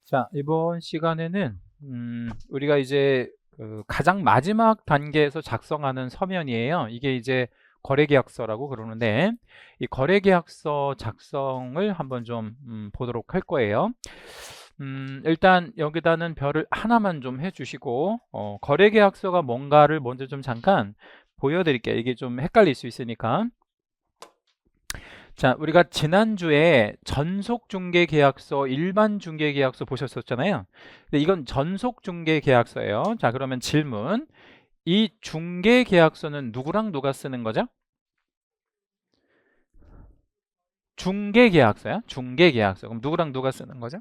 자, 이번 시간에는 우리가 이제 가장 마지막 단계에서 작성하는 서면이에요. 이게 이제 거래계약서라고 그러는데 이 거래계약서 작성을 한번 좀 보도록 할 거예요. 일단 여기다는 별을 하나만 좀 해주시고 거래계약서가 뭔가를 먼저 좀 잠깐 보여드릴게요. 이게 좀 헷갈릴 수 있으니까. 자, 우리가 지난주에 전속중개계약서, 일반중개계약서 보셨었잖아요. 근데 이건 전속중개계약서예요. 자, 그러면 질문. 이 중개계약서는 누구랑 누가 쓰는 거죠? 중개계약서야? 중개계약서. 그럼 누구랑 누가 쓰는 거죠?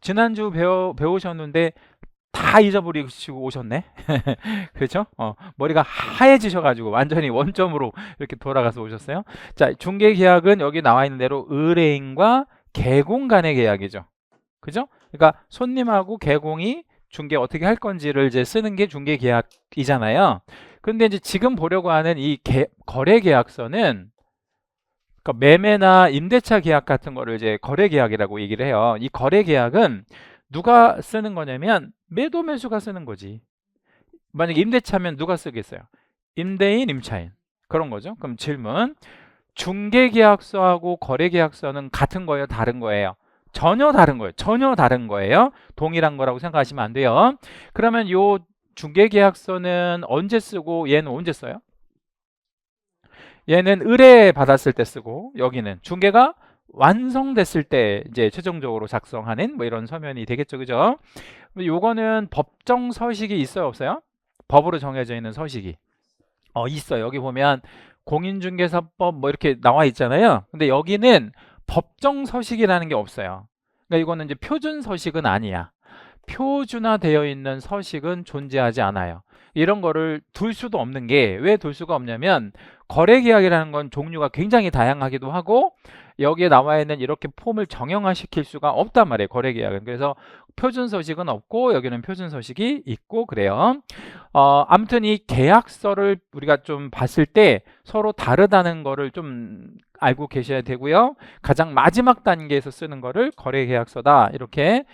지난주 배우셨는데 다 잊어버리시고 오셨네? 그렇죠? 머리가 하얘지셔가지고 완전히 원점으로 이렇게 돌아가서 오셨어요. 자, 중개계약은 여기 나와 있는 대로 의뢰인과 개공 간의 계약이죠. 그죠? 그러니까 손님하고 개공이 중개 어떻게 할 건지를 이제 쓰는 게 중개계약이잖아요. 근데 이제 지금 보려고 하는 이 거래계약서는 그러니까 매매나 임대차 계약 같은 거를 이제 거래계약이라고 얘기를 해요. 이 거래계약은 누가 쓰는 거냐면 매도 매수가 쓰는 거지. 만약에 임대차면 누가 쓰겠어요? 임대인, 임차인. 그런 거죠. 그럼 질문. 중개계약서하고 거래계약서는 같은 거예요? 다른 거예요? 전혀 다른 거예요. 전혀 다른 거예요. 동일한 거라고 생각하시면 안 돼요. 그러면 요 중개계약서는 언제 쓰고 얘는 언제 써요? 얘는 의뢰 받았을 때 쓰고 여기는 중개가 완성됐을 때 이제 최종적으로 작성하는 뭐 이런 서면이 되겠죠. 그죠? 요거는 법정 서식이 있어요, 없어요? 법으로 정해져 있는 서식이 있어요. 여기 보면 공인중개사법 뭐 이렇게 나와 있잖아요. 근데 여기는 법정 서식이라는 게 없어요. 그러니까 이거는 이제 표준 서식은 아니야. 표준화되어 있는 서식은 존재하지 않아요. 이런 거를 둘 수도 없는 게 왜 둘 수가 없냐면 거래계약이라는 건 종류가 굉장히 다양하기도 하고 여기에 나와 있는 이렇게 폼을 정형화시킬 수가 없단 말이에요. 거래계약은. 그래서 표준 서식은 없고 여기는 표준 서식이 있고 그래요. 아무튼 이 계약서를 우리가 좀 봤을 때 서로 다르다는 거를 좀 알고 계셔야 되고요. 가장 마지막 단계에서 쓰는 거를 거래계약서다 이렇게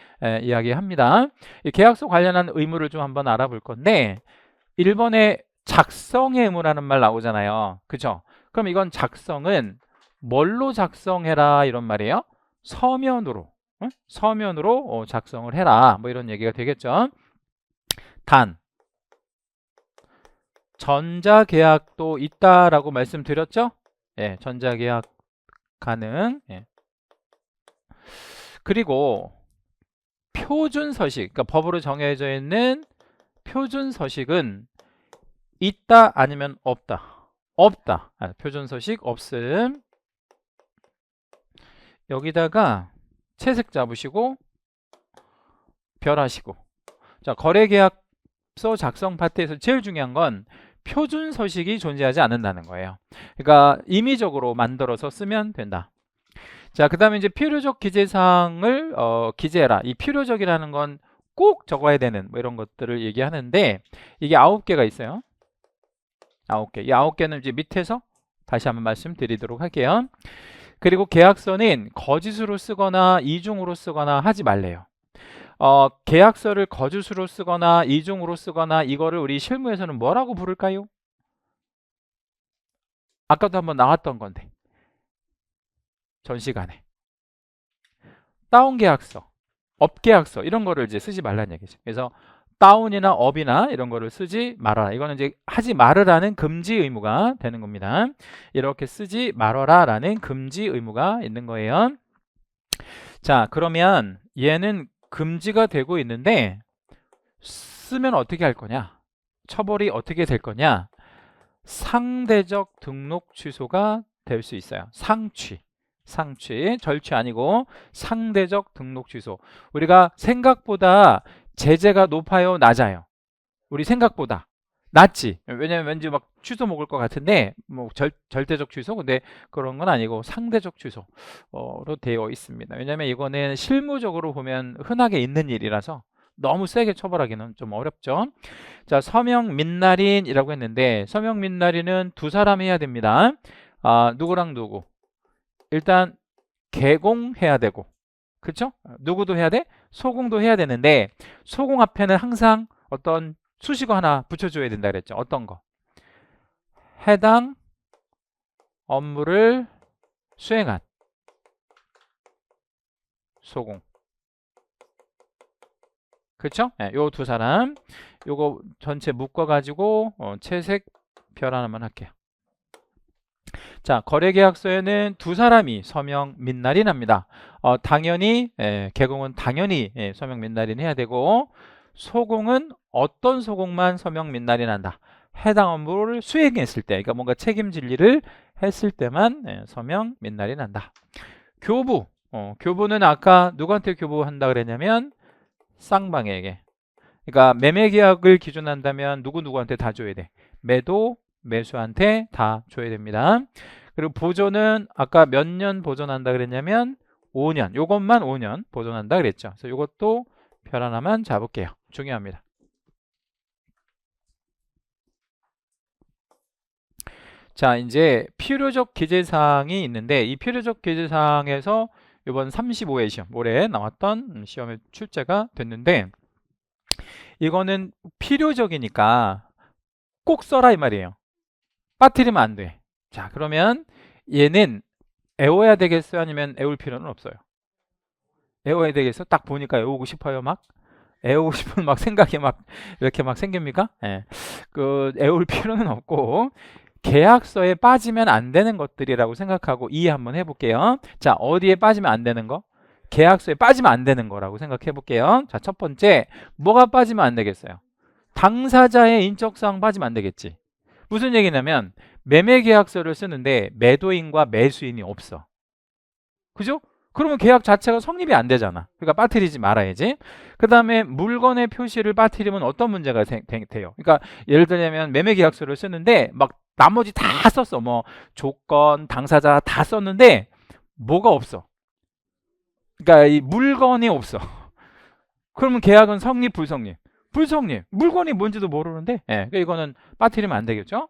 이야기합니다. 이 계약서 관련한 의무를 좀 한번 알아볼 건데 1번에 작성의 의무라는 말 나오잖아요. 그죠? 그럼 이건 작성은 뭘로 작성해라 이런 말이에요? 서면으로. 응? 서면으로 작성을 해라. 뭐 이런 얘기가 되겠죠. 단 전자계약도 있다라고 말씀드렸죠? 예, 전자계약 가능. 예. 그리고 표준 서식, 그러니까 법으로 정해져 있는 표준 서식은 있다 아니면 없다. 없다. 표준 서식 없음. 여기다가 채색 잡으시고 별 하시고. 자, 거래계약서 작성 파트에서 제일 중요한 건 표준 서식이 존재하지 않는다는 거예요. 그러니까 임의적으로 만들어서 쓰면 된다. 자, 그 다음에 이제 필요적 기재사항을 기재해라. 이 필요적이라는 건 꼭 적어야 되는 뭐 이런 것들을 얘기하는데 이게 9개가 있어요. 9개. 이 9개는 이제 밑에서 다시 한번 말씀드리도록 할게요. 그리고 계약서는 거짓으로 쓰거나 이중으로 쓰거나 하지 말래요. 계약서를 거짓으로 쓰거나 이중으로 쓰거나 이거를 우리 실무에서는 뭐라고 부를까요? 아까도 한번 나왔던 건데 전 시간에 다운 계약서, 업 계약서 이런 거를 이제 쓰지 말라는 얘기죠. 그래서 다운이나 업이나 이런 거를 쓰지 말아라. 이거는 이제 하지 말으라는 금지 의무가 되는 겁니다. 이렇게 쓰지 말아라라는 금지 의무가 있는 거예요. 자, 그러면 얘는 금지가 되고 있는데 쓰면 어떻게 할 거냐? 처벌이 어떻게 될 거냐? 상대적 등록 취소가 될 수 있어요. 상취, 절취 아니고 상대적 등록 취소. 우리가 생각보다 제재가 높아요, 낮아요? 우리 생각보다 낮지. 왜냐면 왠지 막 취소 먹을 것 같은데 뭐 절대적 취소 근데 그런 건 아니고 상대적 취소로 되어 있습니다. 왜냐면 이거는 실무적으로 보면 흔하게 있는 일이라서 너무 세게 처벌하기는 좀 어렵죠. 자, 서명 민날인이라고 했는데 서명 민날인은 두 사람 해야 됩니다. 누구랑 누구? 일단 개공해야 되고, 그렇죠? 누구도 해야 돼? 소공도 해야 되는데 소공 앞에는 항상 어떤 수식어 하나 붙여줘야 된다 그랬죠. 어떤 거? 해당 업무를 수행한 소공. 그렇죠? 네, 요 두 사람 요거 전체 묶어가지고 채색 별 하나만 할게요. 자, 거래계약서에는 두 사람이 서명 민날이 납니다. 당연히 개공은 당연히 서명 민날이 해야 되고, 소공은 어떤 소공만 서명 민날이 난다. 해당 업무를 수행했을 때, 그러니까 뭔가 책임질 일을 했을 때만 서명 민날이 난다. 교부, 교부는 아까 누구한테 교부한다 그랬냐면 쌍방에게. 그러니까 매매계약을 기준한다면 누구한테 다 줘야 돼. 매도, 매수한테 다 줘야 됩니다. 그리고 보존은 아까 몇 년 보존한다 그랬냐면 5년. 요것만 5년 보존한다 그랬죠. 그래서 요것도 별 하나만 잡을게요. 중요합니다. 자, 이제 필요적 기재사항이 있는데 이 필요적 기재사항에서 이번 35회 시험, 올해 나왔던 시험에 출제가 됐는데 이거는 필요적이니까 꼭 써라 이 말이에요. 빠뜨리면 안 돼. 자, 그러면 얘는 애워야 되겠어요? 아니면 애울 필요는 없어요? 애워야 되겠어? 딱 보니까 애우고 싶어요, 막? 애우고 싶은 막 생각이 막 이렇게 막 생깁니까? 예. 그 애울 필요는 없고 계약서에 빠지면 안 되는 것들이라고 생각하고 이해 한번 해볼게요. 자, 어디에 빠지면 안 되는 거? 계약서에 빠지면 안 되는 거라고 생각해 볼게요. 자, 첫 번째, 뭐가 빠지면 안 되겠어요? 당사자의 인적사항 빠지면 안 되겠지. 무슨 얘기냐면 매매계약서를 쓰는데 매도인과 매수인이 없어. 그죠? 그러면 계약 자체가 성립이 안 되잖아. 그러니까 빠뜨리지 말아야지. 그 다음에 물건의 표시를 빠뜨리면 어떤 문제가 돼요? 그러니까 예를 들면 매매계약서를 쓰는데 막 나머지 다 썼어. 뭐 조건, 당사자 다 썼는데 뭐가 없어. 그러니까 이 물건이 없어. 그러면 계약은 성립, 불성립? 불성립. 물건이 뭔지도 모르는데, 그러니까 이거는 빠뜨리면 안 되겠죠.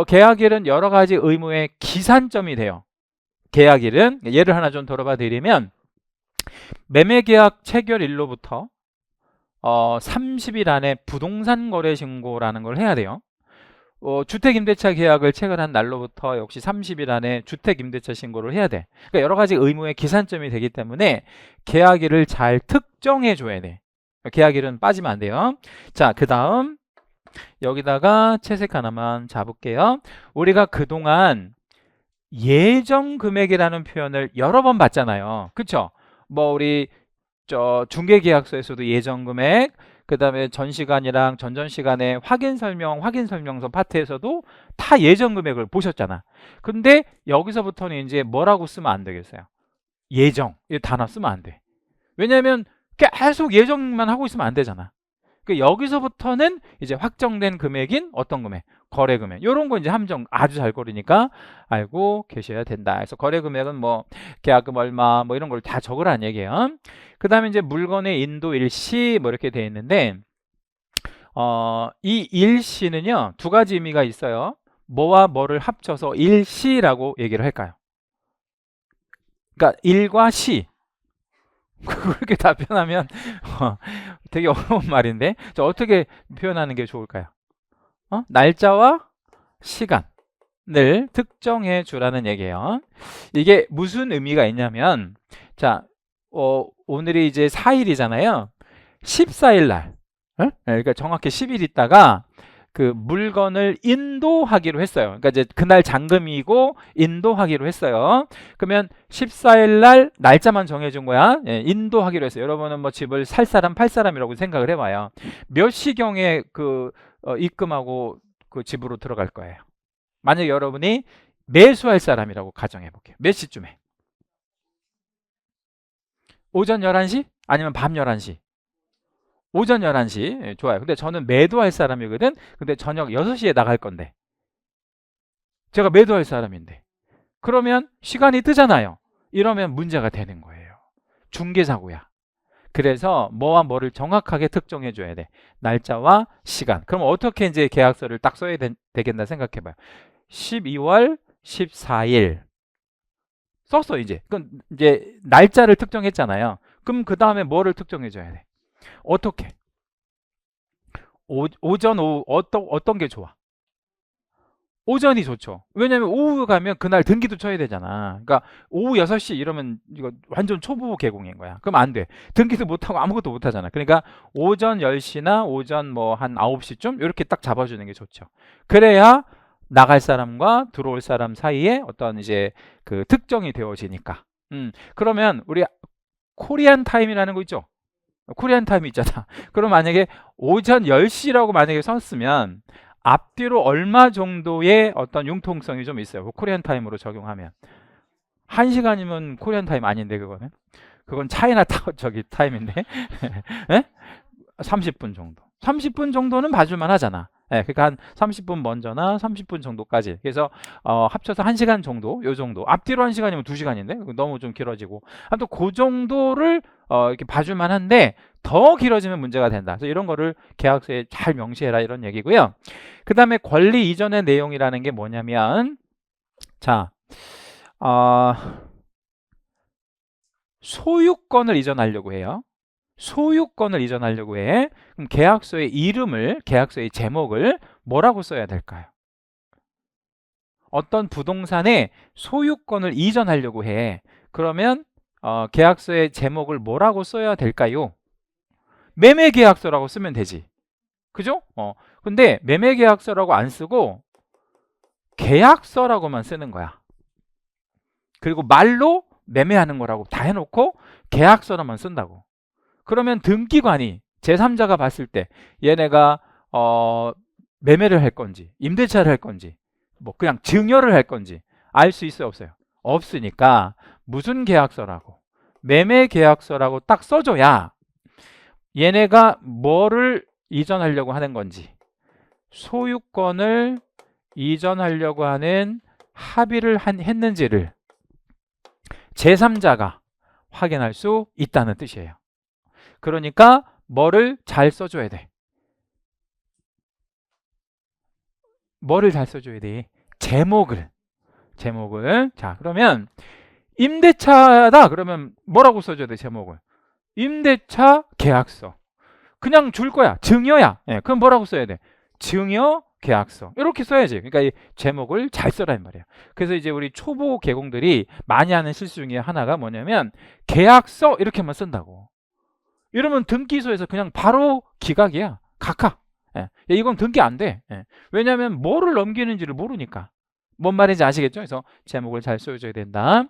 계약일은 여러 가지 의무의 기산점이 돼요. 계약일은 예를 하나 좀 들어봐 드리면 매매계약 체결일로부터 30일 안에 부동산 거래 신고라는 걸 해야 돼요. 주택임대차 계약을 체결한 날로부터 역시 30일 안에 주택임대차 신고를 해야 돼. 그러니까 여러 가지 의무의 기산점이 되기 때문에 계약일을 잘 특정해 줘야 돼. 계약일은 빠지면 안 돼요. 자, 그 다음 여기다가 채색 하나만 잡을게요. 우리가 그동안 예정 금액이라는 표현을 여러 번 봤잖아요. 그쵸? 뭐 우리 중개계약서에서도 예정 금액, 그 다음에 전시간이랑 전전시간에 확인 설명서 파트에서도 다 예정 금액을 보셨잖아. 근데 여기서부터는 이제 뭐라고 쓰면 안 되겠어요? 예정, 이 단어 쓰면 안 돼. 왜냐면 계속 예정만 하고 있으면 안 되잖아. 여기서부터는 이제 확정된 금액인 어떤 금액? 거래 금액. 이런 거 이제 함정 아주 잘 거리니까 알고 계셔야 된다. 그래서 거래 금액은 뭐 계약금 얼마 뭐 이런 걸 다 적으라는 얘기예요. 그 다음에 이제 물건의 인도 일시 뭐 이렇게 되어 있는데 이 일시는요 두 가지 의미가 있어요. 뭐와 뭐를 합쳐서 일시라고 얘기를 할까요? 그러니까 일과 시. 그렇게 답변하면 되게 어려운 말인데 자, 어떻게 표현하는 게 좋을까요? 날짜와 시간을 특정해 주라는 얘기예요. 이게 무슨 의미가 있냐면 자, 오늘이 이제 4일이잖아요. 14일 날 그러니까 정확히 10일 있다가 그 물건을 인도하기로 했어요. 그러니까 이제 그날 잔금이고 인도하기로 했어요. 그러면 14일 날 날짜만 정해준 거야. 인도하기로 했어요. 여러분은 뭐 집을 살 사람 팔 사람이라고 생각을 해봐요. 몇 시경에 그 입금하고 그 집으로 들어갈 거예요. 만약 여러분이 매수할 사람이라고 가정해 볼게요. 몇 시쯤에? 오전 11시? 아니면 밤 11시? 오전 11시 좋아요. 근데 저는 매도할 사람이거든. 근데 저녁 6시에 나갈 건데 제가 매도할 사람인데 그러면 시간이 뜨잖아요. 이러면 문제가 되는 거예요. 중개사고야. 그래서 뭐와 뭐를 정확하게 특정해 줘야 돼. 날짜와 시간. 그럼 어떻게 이제 계약서를 딱 써야 되겠나 생각해 봐요. 12월 14일 썼어 이제. 그럼 이제 날짜를 특정했잖아요. 그럼 그 다음에 뭐를 특정해줘야 돼? 어떻게? 오전, 오후 어떤 게 좋아? 오전이 좋죠. 왜냐면 오후 가면 그날 등기도 쳐야 되잖아. 그러니까 오후 6시 이러면 이거 완전 초보 개공인 거야. 그럼 안 돼. 등기도 못 하고 아무것도 못 하잖아. 그러니까 오전 10시나 오전 뭐 한 9시쯤 이렇게 딱 잡아주는 게 좋죠. 그래야 나갈 사람과 들어올 사람 사이에 어떤 이제 그 특정이 되어지니까. 그러면 우리 코리안 타임이라는 거 있죠? 코리안 타임이 있잖아. 그럼 만약에 오전 10시라고 만약에 썼으면 앞뒤로 얼마 정도의 어떤 융통성이 좀 있어요. 그 코리안 타임으로 적용하면 1시간이면 코리안 타임 아닌데 그건 차이나 저기 타임인데 예? 30분 정도. 30분 정도는 봐줄만 하잖아. 예, 그러니까 한 30분 먼저나 30분 정도까지. 그래서 합쳐서 1시간 정도, 요 정도. 앞뒤로 1시간이면 2시간인데 너무 좀 길어지고. 아무튼 그 정도를 이렇게 봐줄만 한데 더 길어지면 문제가 된다. 그래서 이런 거를 계약서에 잘 명시해라 이런 얘기고요. 그 다음에 권리 이전의 내용이라는 게 뭐냐면 자, 소유권을 이전하려고 해요. 소유권을 이전하려고 해. 그럼 계약서의 이름을, 계약서의 제목을 뭐라고 써야 될까요? 어떤 부동산의 소유권을 이전하려고 해. 그러면 계약서의 제목을 뭐라고 써야 될까요? 매매계약서라고 쓰면 되지. 그죠? 근데 매매계약서라고 안 쓰고 계약서라고만 쓰는 거야. 그리고 말로 매매하는 거라고 다 해놓고 계약서로만 쓴다고. 그러면 등기관이 제3자가 봤을 때 얘네가 매매를 할 건지 임대차를 할 건지 뭐 그냥 증여를 할 건지 알 수 있어요 없어요? 없으니까 무슨 계약서라고 매매 계약서라고 딱 써줘야 얘네가 뭐를 이전하려고 하는 건지 소유권을 이전하려고 하는 합의를 했는지를 제3자가 확인할 수 있다는 뜻이에요. 그러니까 뭐를 잘 써줘야 돼? 뭐를 잘 써줘야 돼? 제목을. 자, 그러면 임대차다 그러면 뭐라고 써줘야 돼? 제목을. 임대차 계약서. 그냥 줄 거야. 증여야. 예, 그럼 뭐라고 써야 돼? 증여 계약서. 이렇게 써야지. 그러니까 이 제목을 잘 써라는 말이야. 그래서 이제 우리 초보 개공들이 많이 하는 실수 중에 하나가 뭐냐면 계약서 이렇게만 쓴다고. 이러면 등기소에서 그냥 바로 기각이야. 각하. 예. 이건 등기 안 돼. 예. 왜냐하면 뭐를 넘기는지를 모르니까. 뭔 말인지 아시겠죠? 그래서 제목을 잘 써줘야 된다.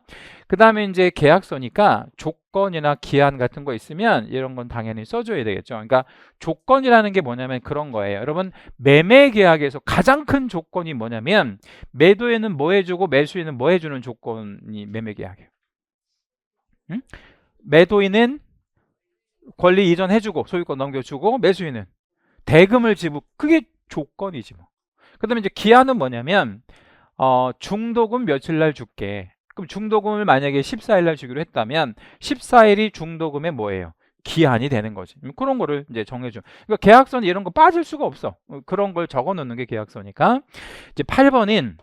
그 다음에 이제 계약서니까 조건이나 기한 같은 거 있으면 이런 건 당연히 써줘야 되겠죠. 그러니까 조건이라는 게 뭐냐면 그런 거예요. 여러분 매매 계약에서 가장 큰 조건이 뭐냐면 매도에는 뭐 해주고 매수에는 뭐 해주는 조건이 매매 계약이에요. 응? 매도인은 권리 이전해주고 소유권 넘겨주고 매수인은 대금을 지불. 그게 조건이지 뭐. 그 다음에 이제 기한은 뭐냐면 중도금 며칠 날 줄게. 그럼 중도금을 만약에 14일 날 주기로 했다면 14일이 중도금의 뭐예요? 기한이 되는 거지. 그런 거를 이제 정해줘. 그러니까 계약서는 이런 거 빠질 수가 없어. 그런 걸 적어 놓는 게 계약서니까. 이제 8번인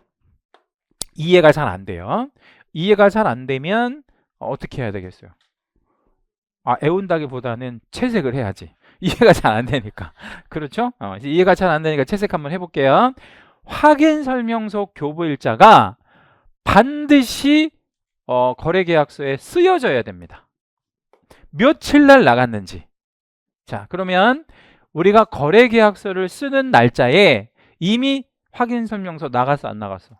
이해가 잘 안 돼요. 이해가 잘 안 되면 어떻게 해야 되겠어요? 애운다기보다는 채색을 해야지. 이해가 잘 안 되니까. 그렇죠? 이제 이해가 잘 안 되니까 채색 한번 해볼게요. 확인 설명서 교부일자가 반드시 거래계약서에 쓰여져야 됩니다. 며칠 날 나갔는지. 자, 그러면 우리가 거래계약서를 쓰는 날짜에 이미 확인 설명서 나갔어, 안 나갔어?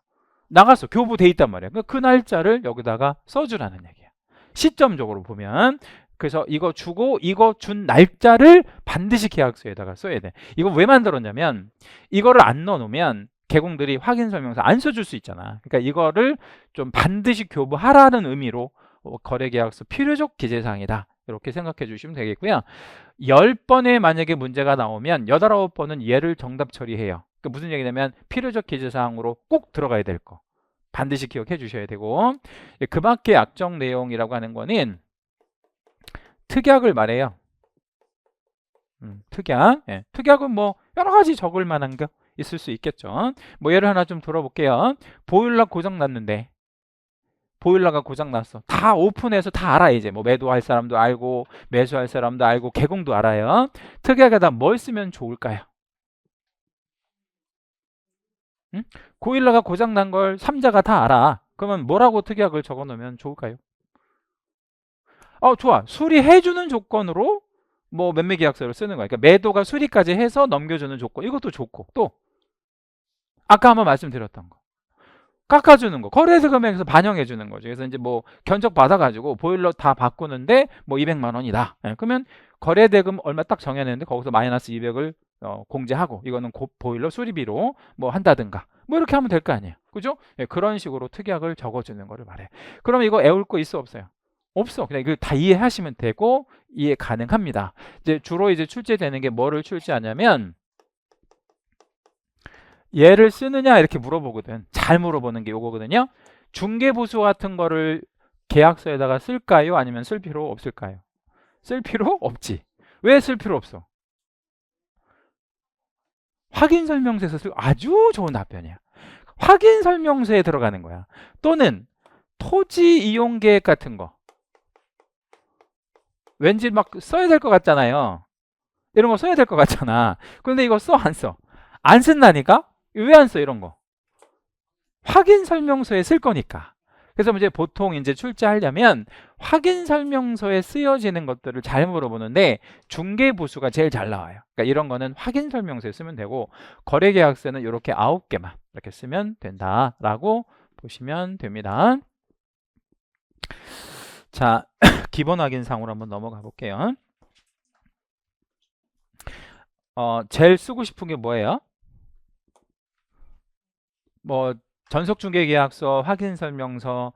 나갔어. 교부돼 있단 말이야. 그 날짜를 여기다가 써주라는 얘기야. 시점적으로 보면. 그래서 이거 주고 이거 준 날짜를 반드시 계약서에다가 써야 돼. 이거 왜 만들었냐면 이거를 안 넣어놓으면 개공들이 확인 설명서 안 써줄 수 있잖아. 그러니까 이거를 좀 반드시 교부하라는 의미로 거래계약서 필요적 기재사항이다. 이렇게 생각해 주시면 되겠고요. 10번에 만약에 문제가 나오면 8, 9번은 얘를 정답 처리해요. 그러니까 무슨 얘기냐면 필요적 기재사항으로 꼭 들어가야 될 거. 반드시 기억해 주셔야 되고 그 밖에 약정 내용이라고 하는 거는 특약을 말해요. 특약. 예. 특약은 뭐 여러 가지 적을 만한 게 있을 수 있겠죠. 뭐 예를 하나 좀 들어볼게요. 보일러 고장 났는데 보일러가 고장 났어. 다 오픈해서 다 알아. 이제 뭐 매도할 사람도 알고 매수할 사람도 알고 개공도 알아요. 특약에다 뭘 쓰면 좋을까요? 응? 보일러가 고장 난 걸 삼자가 다 알아. 그러면 뭐라고 특약을 적어 놓으면 좋을까요? 좋아. 수리해주는 조건으로 뭐 매매계약서를 쓰는 거야. 그러니까 매도가 수리까지 해서 넘겨주는 조건. 이것도 좋고. 또 아까 한번 말씀드렸던 거. 깎아주는 거. 거래세 금액에서 반영해주는 거죠. 그래서 이제 뭐 견적 받아가지고 보일러 다 바꾸는데 뭐 200만 원이다. 그러면 거래대금 얼마 딱 정해냈는데 거기서 마이너스 200을 공제하고 이거는 보일러 수리비로 뭐 한다든가 뭐 이렇게 하면 될 거 아니에요. 그죠? 그런 식으로 특약을 적어주는 거를 말해. 그러면 이거 애울 거 있어 없어요? 없어. 그냥 이거 다 이해하시면 되고 이해 가능합니다. 이제 주로 이제 출제되는 게 뭐를 출제하냐면 얘를 쓰느냐 이렇게 물어보거든. 잘 물어보는 게 요거거든요. 중개보수 같은 거를 계약서에다가 쓸까요? 아니면 쓸 필요 없을까요? 쓸 필요 없지. 왜 쓸 필요 없어? 확인 설명서에서 쓸 아주 좋은 답변이야. 확인 설명서에 들어가는 거야. 또는 토지 이용 계획 같은 거. 왠지 막 써야 될 것 같잖아요. 이런 거 써야 될 것 같잖아. 그런데 이거 써 안 써? 안 쓴다니까? 왜 안 써 이런 거? 확인 설명서에 쓸 거니까. 그래서 이제 보통 이제 출제하려면 확인 설명서에 쓰여지는 것들을 잘 물어보는데 중개보수가 제일 잘 나와요. 그러니까 이런 거는 확인 설명서에 쓰면 되고 거래계약서는 이렇게 9개만 이렇게 쓰면 된다라고 보시면 됩니다. 자, 기본 확인상으로 한번 넘어가 볼게요. 제일 쓰고 싶은 게 뭐예요? 뭐 전속중개계약서, 확인설명서,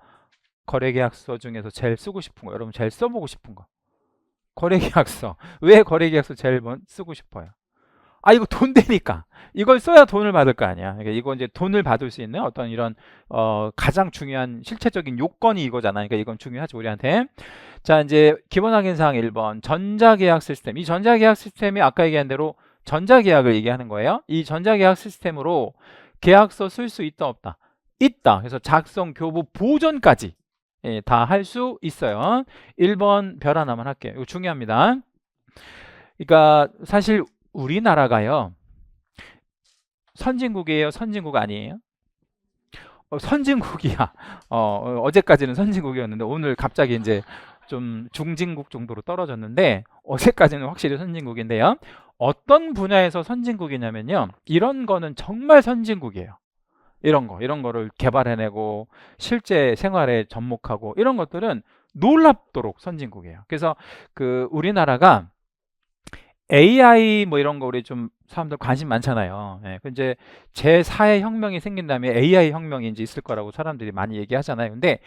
거래계약서 중에서 제일 쓰고 싶은 거, 여러분 제일 써보고 싶은 거. 거래계약서. 왜 거래계약서 제일 쓰고 싶어요? 이거 돈 되니까. 이걸 써야 돈을 받을 거 아니야. 그러니까 이거 이제 돈을 받을 수 있는 어떤 이런 가장 중요한 실체적인 요건이 이거잖아. 그러니까 이건 중요하죠, 우리한테. 자, 이제 기본 확인사항 1번 전자계약 시스템. 이 전자계약 시스템이 아까 얘기한 대로 전자계약을 얘기하는 거예요. 이 전자계약 시스템으로 계약서 쓸 수 있다 없다? 있다. 그래서 작성, 교부, 보존까지 다 할 수 있어요. 1번 별 하나만 할게요. 이거 중요합니다. 그러니까 사실 우리나라가요. 선진국이에요? 선진국 아니에요? 선진국이야. 어제까지는 선진국이었는데 오늘 갑자기 이제 좀 중진국 정도로 떨어졌는데 어제까지는 확실히 선진국인데요. 어떤 분야에서 선진국이냐면요. 이런 거는 정말 선진국이에요. 이런 거를 개발해내고 실제 생활에 접목하고 이런 것들은 놀랍도록 선진국이에요. 그래서 그 우리나라가 AI 뭐 이런 거 우리 좀 사람들 관심 많잖아요. 이제 제4의 혁명이 생긴 다음에 AI 혁명이 이제 있을 거라고 사람들이 많이 얘기하잖아요. 근데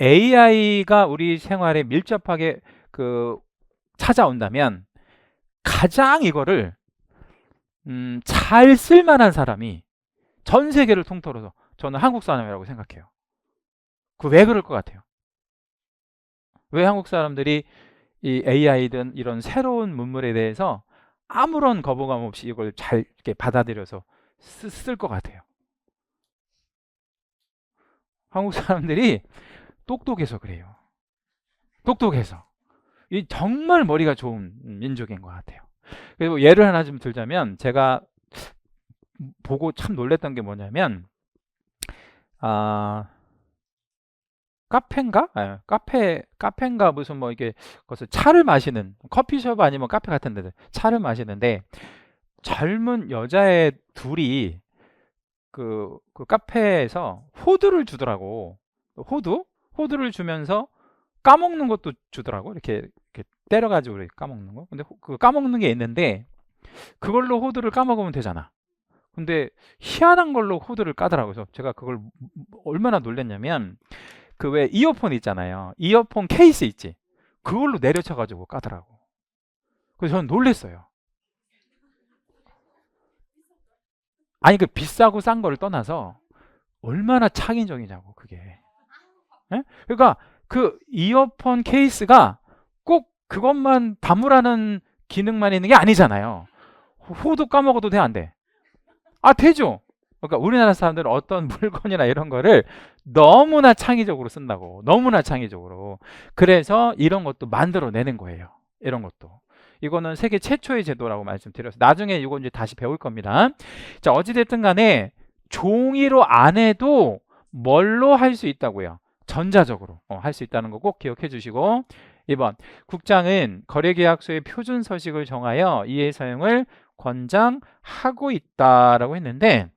AI가 우리 생활에 밀접하게 찾아온다면 가장 이거를 잘 쓸만한 사람이 전 세계를 통틀어서 저는 한국 사람이라고 생각해요. 왜 그럴 것 같아요? 왜 한국 사람들이 이 AI든 이런 새로운 문물에 대해서 아무런 거부감 없이 이걸 잘 이렇게 받아들여서 쓸 것 같아요? 한국 사람들이 똑똑해서 그래요. 똑똑해서. 이 정말 머리가 좋은 민족인 것 같아요. 그리고 예를 하나 좀 들자면 제가 보고 참 놀랬던 게 뭐냐면 카페인가? 카페인가 무슨 뭐 이게 거기서 차를 마시는 커피숍 아니면 카페 같은 데서 차를 마시는데 젊은 여자애 둘이 그 카페에서 호두를 주더라고. 호두를 주면서 까먹는 것도 주더라고. 이렇게 때려가지고 이렇게 까먹는 거. 근데 그 까먹는 게 있는데 그걸로 호두를 까먹으면 되잖아. 근데 희한한 걸로 호두를 까더라고요. 그래서 제가 그걸 얼마나 놀랐냐면 그 왜 이어폰 있잖아요. 이어폰 케이스 있지. 그걸로 내려쳐가지고 까더라고. 그래서 저는 놀랬어요. 아니 그 비싸고 싼 거를 떠나서 얼마나 창의적이냐고 그게. 그러니까 그 이어폰 케이스가 꼭 그것만 담으라는 기능만 있는 게 아니잖아요. 호두 까먹어도 돼, 안 돼? 되죠. 그러니까 우리나라 사람들은 어떤 물건이나 이런 거를 너무나 창의적으로 쓴다고. 너무나 창의적으로. 그래서 이런 것도 만들어내는 거예요. 이런 것도. 이거는 세계 최초의 제도라고 말씀드렸어요. 나중에 이거 이제 다시 배울 겁니다. 자, 어찌됐든 간에 종이로 안 해도 뭘로 할 수 있다고요? 전자적으로 할 수 있다는 거 꼭 기억해 주시고 2번 국장은 거래계약서의 표준 서식을 정하여 이의 사용을 권장하고 있다라고 했는데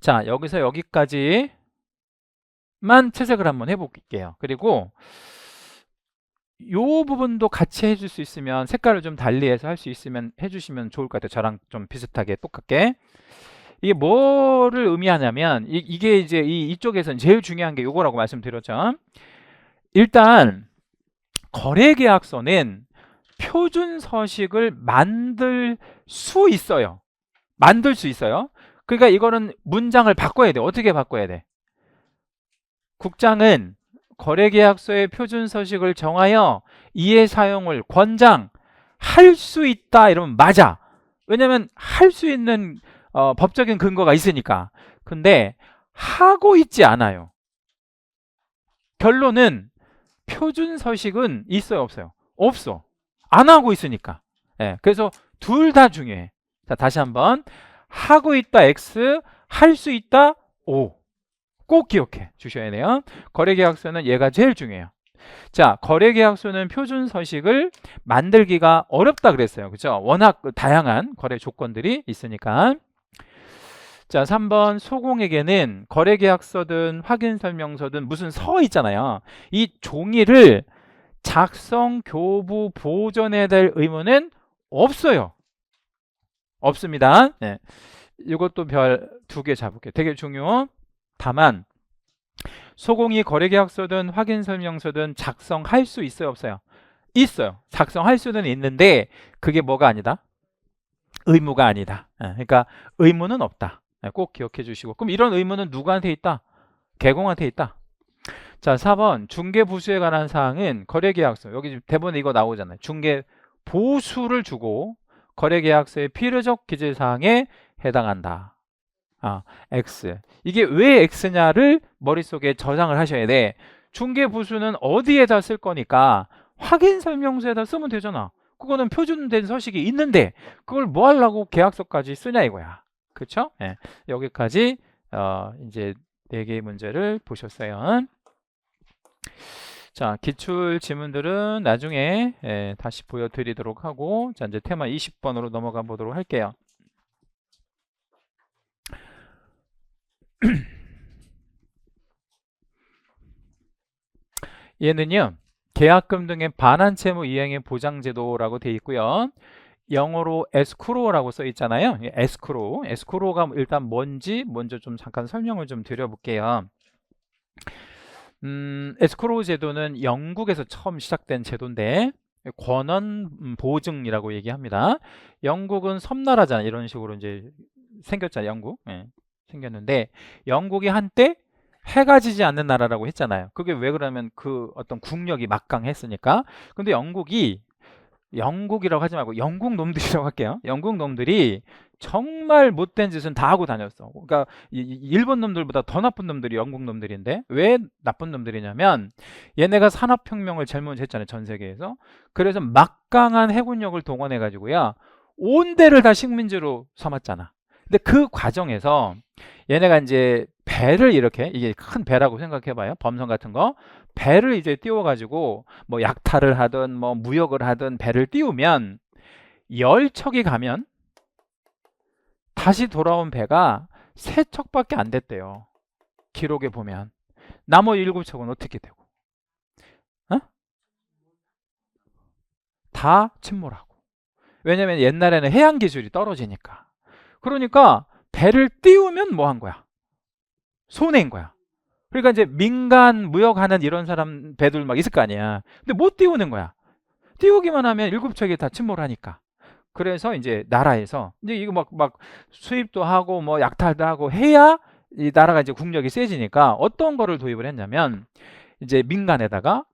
자 여기서 여기까지만 채색을 한번 해볼게요. 그리고 요 부분도 같이 해줄 수 있으면 색깔을 좀 달리해서 할 수 있으면 해주시면 좋을 것 같아요. 저랑 좀 비슷하게 똑같게. 이게 뭐를 의미하냐면 이게 이제 이쪽에서는 제일 중요한 게 요거라고 말씀드렸죠. 일단 거래계약서는 표준 서식을 만들 수 있어요. 만들 수 있어요. 그러니까 이거는 문장을 바꿔야 돼. 어떻게 바꿔야 돼? 국장은 거래계약서의 표준 서식을 정하여 이의 사용을 권장할 수 있다 이러면 맞아. 왜냐면 할 수 있는 법적인 근거가 있으니까. 근데 하고 있지 않아요. 결론은 표준 서식은 있어요, 없어요? 없어. 안 하고 있으니까. 예, 그래서 둘 다 중요해. 자, 다시 한번. 하고 있다 X, 할 수 있다 O. 꼭 기억해 주셔야 돼요. 거래계약서는 얘가 제일 중요해요. 자, 거래계약서는 표준 서식을 만들기가 어렵다 그랬어요. 그죠? 워낙 다양한 거래 조건들이 있으니까. 자, 3번 소공에게는 거래계약서든 확인설명서든 무슨 서 있잖아요. 이 종이를 작성, 교부, 보존해야 될 의무는 없어요. 없습니다. 네. 이것도 별 2개 잡을게요. 되게 중요. 다만 소공이 거래계약서든 확인설명서든 작성할 수 있어요, 없어요? 있어요. 작성할 수는 있는데 그게 뭐가 아니다? 의무가 아니다. 그러니까 의무는 없다. 꼭 기억해 주시고. 그럼 이런 의무는 누구한테 있다? 개공한테 있다. 자, 4번 중개부수에 관한 사항은 거래계약서. 여기 대본에 이거 나오잖아요. 중개보수를 주고 거래계약서의 필요적 기재사항에 해당한다. X. 이게 왜 X냐를 머릿속에 저장을 하셔야 돼. 중개부수는 어디에다 쓸 거니까 확인설명서에다 쓰면 되잖아. 그거는 표준된 서식이 있는데 그걸 뭐 하려고 계약서까지 쓰냐 이거야. 그렇죠? 예. 여기까지 이제 4개의 문제를 보셨어요. 자, 기출 지문들은 나중에 다시 보여드리도록 하고 자, 이제 테마 20번으로 넘어가 보도록 할게요. 얘는요 계약금 등의 반환 채무 이행의 보장제도라고 되어 있고요. 영어로 에스크로우라고 써 있잖아요. 에스크로우가 일단 뭔지 먼저 좀 잠깐 설명을 좀 드려볼게요. 에스크로우 제도는 영국에서 처음 시작된 제도인데 권원 보증이라고 얘기합니다. 영국은 섬나라잖아. 이런 식으로 이제 생겼잖아요. 영국 생겼는데 영국이 한때 해가 지지 않는 나라라고 했잖아요. 그게 왜 그러면 그 어떤 국력이 막강했으니까. 근데 영국이라고 하지 말고 영국 놈들이라고 할게요. 영국 놈들이 정말 못된 짓은 다 하고 다녔어. 그러니까 일본 놈들보다 더 나쁜 놈들이 영국 놈들인데 왜 나쁜 놈들이냐면 얘네가 산업혁명을 제일 먼저 했잖아요. 전 세계에서. 그래서 막강한 해군력을 동원해 가지고요. 온 데를 다 식민지로 삼았잖아. 근데 그 과정에서 얘네가 이제 배를 이렇게 이게 큰 배라고 생각해 봐요. 범선 같은 거. 배를 이제 띄워 가지고 뭐 약탈을 하든 뭐 무역을 하든 배를 띄우면 10척이 가면 다시 돌아온 배가 3척밖에 안 됐대요. 기록에 보면. 나머지 7척은 어떻게 되고? 다 침몰하고. 왜냐면 옛날에는 해양 기술이 떨어지니까. 그러니까 배를 띄우면 뭐 한 거야? 손해인 거야. 그러니까 이제 민간 무역하는 이런 사람 배들 막 있을 거 아니야. 근데 못 띄우는 거야. 띄우기만 하면 7척이 다 침몰하니까. 그래서 이제 나라에서 이제 이거 막 수입도 하고 뭐 약탈도 하고 해야 이 나라가 이제 국력이 세지니까 어떤 거를 도입을 했냐면 이제 민간에다가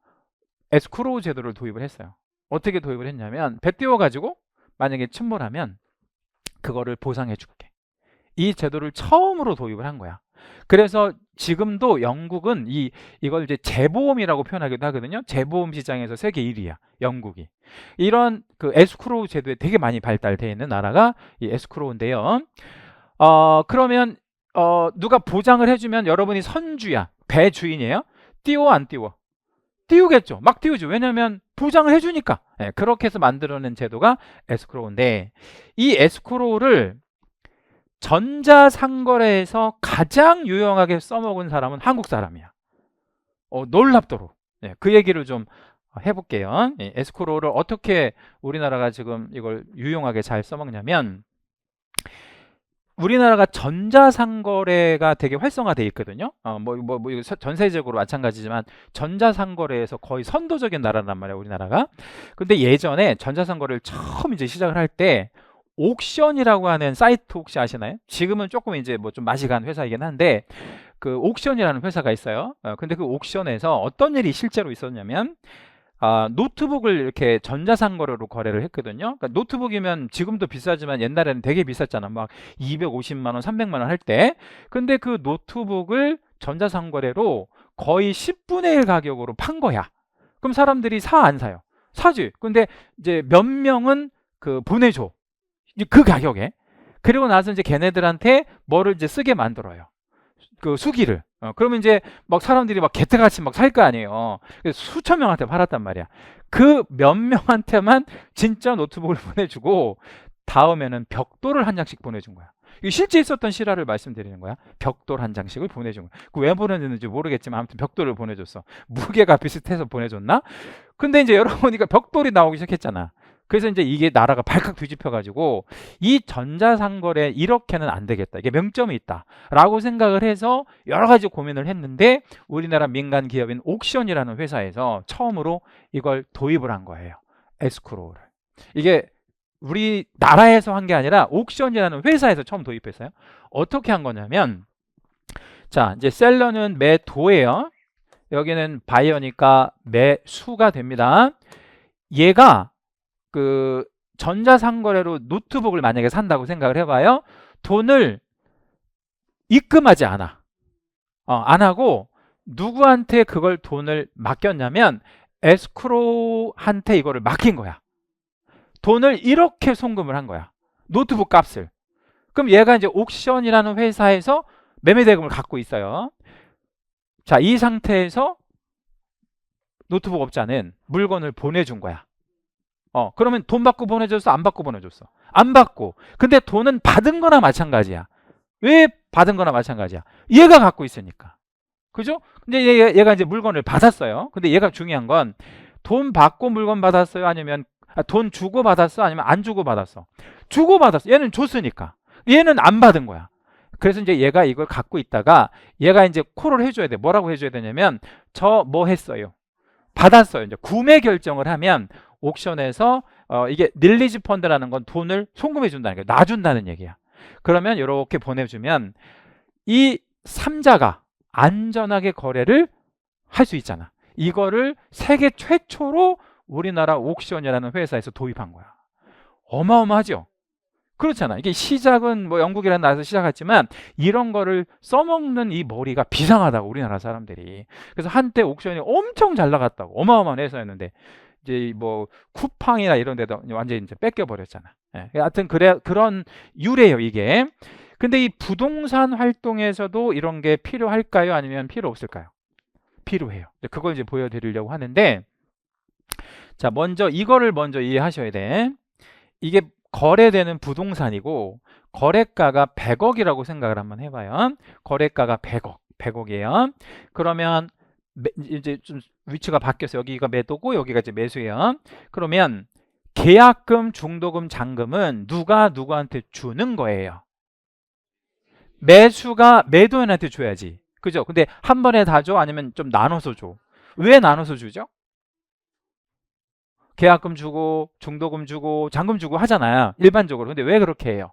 에스크로우 제도를 도입을 했어요. 어떻게 도입을 했냐면 배 띄워가지고 만약에 침몰하면 그거를 보상해 줄게. 이 제도를 처음으로 도입을 한 거야. 그래서 지금도 영국은 이걸 이제 재보험이라고 표현하기도 하거든요. 재보험 시장에서 세계 1위야, 영국이. 이런 그 에스크로우 제도에 되게 많이 발달되어 있는 나라가 이 에스크로우인데요. 그러면 누가 보장을 해주면 여러분이 선주야, 배 주인이에요. 띄워 안 띄워? 띄우겠죠. 막 띄우죠. 왜냐면 보장을 해주니까. 네, 그렇게 해서 만들어낸 제도가 에스크로우인데, 이 에스크로우를 전자상거래에서 가장 유용하게 써먹은 사람은 한국 사람이야. 놀랍도록. 네, 그 얘기를 좀 해볼게요. 에스크로우를 어떻게 우리나라가 지금 이걸 유용하게 잘 써먹냐면, 우리나라가 전자상거래가 되게 활성화되어 있거든요. 전 세계적으로 마찬가지지만 전자상거래에서 거의 선도적인 나라란 말이야, 우리나라가. 근데 예전에 전자상거래를 처음 이제 시작을 할 때 옥션이라고 하는 사이트 혹시 아시나요? 지금은 조금 이제 뭐 좀 맛이 간 회사이긴 한데, 그 옥션이라는 회사가 있어요. 근데 그 옥션에서 어떤 일이 실제로 있었냐면, 노트북을 이렇게 전자상거래로 거래를 했거든요. 그러니까 노트북이면 지금도 비싸지만 옛날에는 되게 비쌌잖아. 막 250만 원, 300만 원 할 때. 근데 그 노트북을 전자상거래로 거의 10분의 1 가격으로 판 거야. 그럼 사람들이 안 사요? 사지. 근데 이제 몇 명은 그 보내줘. 그 가격에. 그리고 나서 이제 걔네들한테 뭐를 이제 쓰게 만들어요. 그 수기를. 그러면 이제 막 사람들이 막 개떡같이 막 살 거 아니에요. 그래서 수천 명한테 팔았단 말이야. 그 몇 명한테만 진짜 노트북을 보내주고, 다음에는 벽돌을 한 장씩 보내준 거야. 이게 실제 있었던 실화를 말씀드리는 거야. 벽돌 한 장씩을 보내준 거야. 그 왜 보내줬는지 모르겠지만 아무튼 벽돌을 보내줬어. 무게가 비슷해서 보내줬나? 근데 이제 여러분 보니까 벽돌이 나오기 시작했잖아. 그래서 이제 이게 나라가 발칵 뒤집혀가지고, 이 전자상거래 이렇게는 안 되겠다, 이게 명점이 있다 라고 생각을 해서 여러 가지 고민을 했는데, 우리나라 민간 기업인 옥션이라는 회사에서 처음으로 이걸 도입을 한 거예요, 에스크로우를. 이게 우리나라에서 한 게 아니라 옥션이라는 회사에서 처음 도입했어요. 어떻게 한 거냐면, 자, 이제 셀러는 매도예요. 여기는 바이어니까 매수가 됩니다. 얘가 그 전자상거래로 노트북을 만약에 산다고 생각을 해봐요. 돈을 입금하지 않아. 안 하고 누구한테 그걸 돈을 맡겼냐면 에스크로우한테 이거를 맡긴 거야. 돈을 이렇게 송금을 한 거야, 노트북 값을. 그럼 얘가 이제 옥션이라는 회사에서 매매 대금을 갖고 있어요. 자, 이 상태에서 노트북 업자는 물건을 보내준 거야. 그러면 돈 받고 보내줬어, 안 받고 보내줬어? 안 받고. 근데 돈은 받은 거나 마찬가지야. 왜 받은 거나 마찬가지야? 얘가 갖고 있으니까. 그죠? 근데 얘가 이제 물건을 받았어요. 근데 얘가 중요한 건, 돈 받고 물건 받았어요? 아니면 돈 주고 받았어? 아니면 안 주고 받았어? 주고 받았어. 얘는 줬으니까. 얘는 안 받은 거야. 그래서 이제 얘가 이걸 갖고 있다가 얘가 이제 콜을 해줘야 돼. 뭐라고 해줘야 되냐면, 저 뭐 했어요? 받았어요. 이제 구매 결정을 하면 옥션에서 이게 릴리즈 펀드라는 건 돈을 송금해 준다는 거예요. 놔준다는 얘기야. 그러면 이렇게 보내주면 이 3자가 안전하게 거래를 할 수 있잖아. 이거를 세계 최초로 우리나라 옥션이라는 회사에서 도입한 거야. 어마어마하죠? 그렇잖아. 이게 시작은 뭐 영국이라는 나라에서 시작했지만, 이런 거를 써먹는 이 머리가 비상하다고, 우리나라 사람들이. 그래서 한때 옥션이 엄청 잘 나갔다고, 어마어마한 회사였는데, 이제 뭐 쿠팡이나 이런 데도 완전히 이제 뺏겨버렸잖아. 하여튼 그런 유래예요, 이게. 근데 이 부동산 활동에서도 이런 게 필요할까요? 아니면 필요 없을까요? 필요해요. 그걸 이제 보여드리려고 하는데, 자, 먼저 이거를 먼저 이해하셔야 돼. 이게 거래되는 부동산이고, 거래가가 100억이라고 생각을 한번 해봐요. 거래가가 100억이에요. 그러면 이제 좀 위치가 바뀌어서 여기가 매도고 여기가 이제 매수예요. 그러면 계약금, 중도금, 잔금은 누가 누구한테 주는 거예요? 매수가 매도인한테 줘야지. 그죠? 근데 한 번에 다 줘? 아니면 좀 나눠서 줘? 왜 나눠서 주죠? 계약금 주고 중도금 주고 잔금 주고 하잖아요, 일반적으로. 근데 왜 그렇게 해요?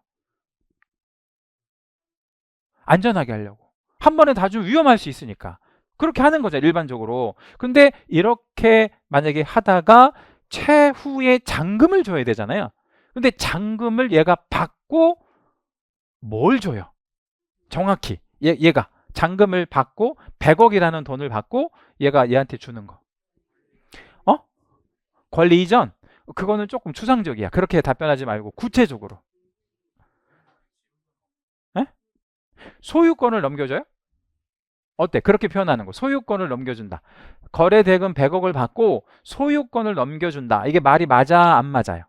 안전하게 하려고. 한 번에 다 주면 위험할 수 있으니까 그렇게 하는 거죠, 일반적으로. 근데 이렇게 만약에 하다가 최후에 잔금을 줘야 되잖아요. 근데 잔금을 얘가 받고 뭘 줘요? 정확히 얘가 잔금을 받고 100억이라는 돈을 받고 얘가 얘한테 주는 거. 어? 권리 이전? 그거는 조금 추상적이야. 그렇게 답변하지 말고 구체적으로. 에? 소유권을 넘겨줘요? 어때? 그렇게 표현하는 거. 소유권을 넘겨준다. 거래 대금 100억을 받고 소유권을 넘겨준다. 이게 말이 맞아, 안 맞아요?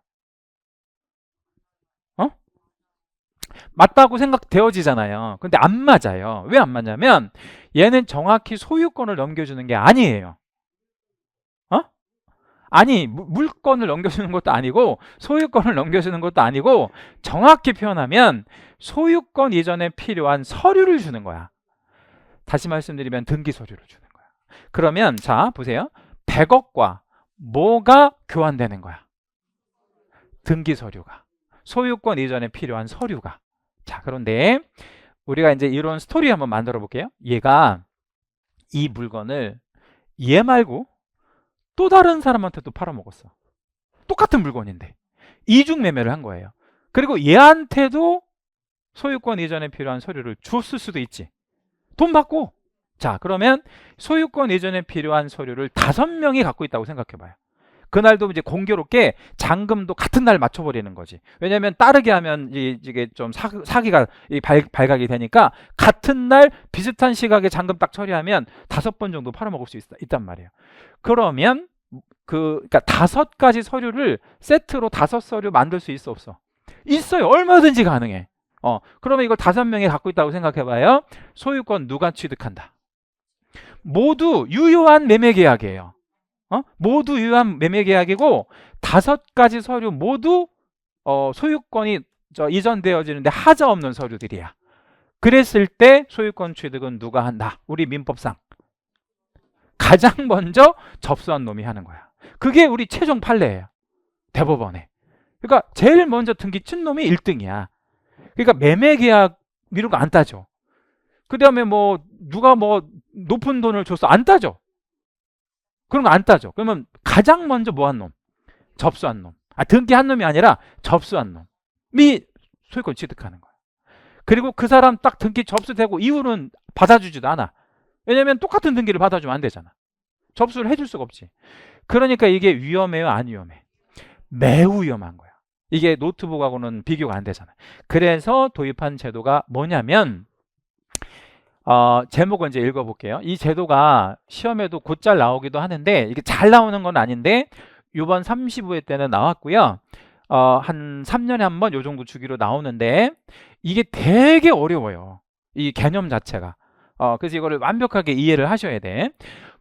어? 맞다고 생각되어지잖아요. 근데 안 맞아요. 왜 안 맞냐면 얘는 정확히 소유권을 넘겨주는 게 아니에요. 어? 아니, 물건을 넘겨주는 것도 아니고 소유권을 넘겨주는 것도 아니고 정확히 표현하면 소유권 이전에 필요한 서류를 주는 거야. 다시 말씀드리면 등기 서류를 주는 거야. 그러면 자, 보세요. 100억과 뭐가 교환되는 거야? 등기 서류가. 소유권 이전에 필요한 서류가. 자, 그런데 우리가 이제 이런 스토리 한번 만들어 볼게요. 얘가 이 물건을 얘 말고 또 다른 사람한테 또 팔아먹었어. 똑같은 물건인데 이중 매매를 한 거예요. 그리고 얘한테도 소유권 이전에 필요한 서류를 줬을 수도 있지. 돈 받고. 자, 그러면 소유권 이전에 필요한 서류를 5명이 갖고 있다고 생각해 봐요. 그날도 이제 공교롭게 잔금도 같은 날 맞춰버리는 거지. 왜냐하면 따르게 하면 이게 좀 사기가 발각이 되니까 같은 날 비슷한 시각에 잔금 딱 처리하면 5번 정도 팔아먹을 수 있단 말이에요. 그러면 그러니까 5가지 서류를 세트로 5서류 만들 수 있어, 없어? 있어요. 얼마든지 가능해. 그러면 이걸 5명이 갖고 있다고 생각해 봐요. 소유권 누가 취득한다? 모두 유효한 매매 계약이에요. 모두 유효한 매매 계약이고 5가지 서류 모두 소유권이 이전되어지는데 하자 없는 서류들이야. 그랬을 때 소유권 취득은 누가 한다? 우리 민법상 가장 먼저 접수한 놈이 하는 거야. 그게 우리 최종 판례예요. 대법원에. 그러니까 제일 먼저 등기 친 놈이 1등이야. 그러니까 매매 계약 이런 거 안 따져. 그 다음에 뭐 누가 뭐 높은 돈을 줬어, 안 따져. 그런 거 안 따져. 그러면 가장 먼저 뭐 한 놈? 접수한 놈. 등기한 놈이 아니라 접수한 놈이 소유권 취득하는 거야. 그리고 그 사람 딱 등기 접수되고 이후는 받아주지도 않아. 왜냐면 똑같은 등기를 받아주면 안 되잖아. 접수를 해줄 수가 없지. 그러니까 이게 위험해요, 안 위험해? 매우 위험한 거야. 이게 노트북하고는 비교가 안 되잖아. 그래서 도입한 제도가 뭐냐면 제목을 이제 읽어볼게요. 이 제도가 시험에도 곧잘 나오기도 하는데 이게 잘 나오는 건 아닌데 이번 35회 때는 나왔고요. 한 3년에 한 번 요 정도 주기로 나오는데 이게 되게 어려워요. 이 개념 자체가. 그래서 이거를 완벽하게 이해를 하셔야 돼.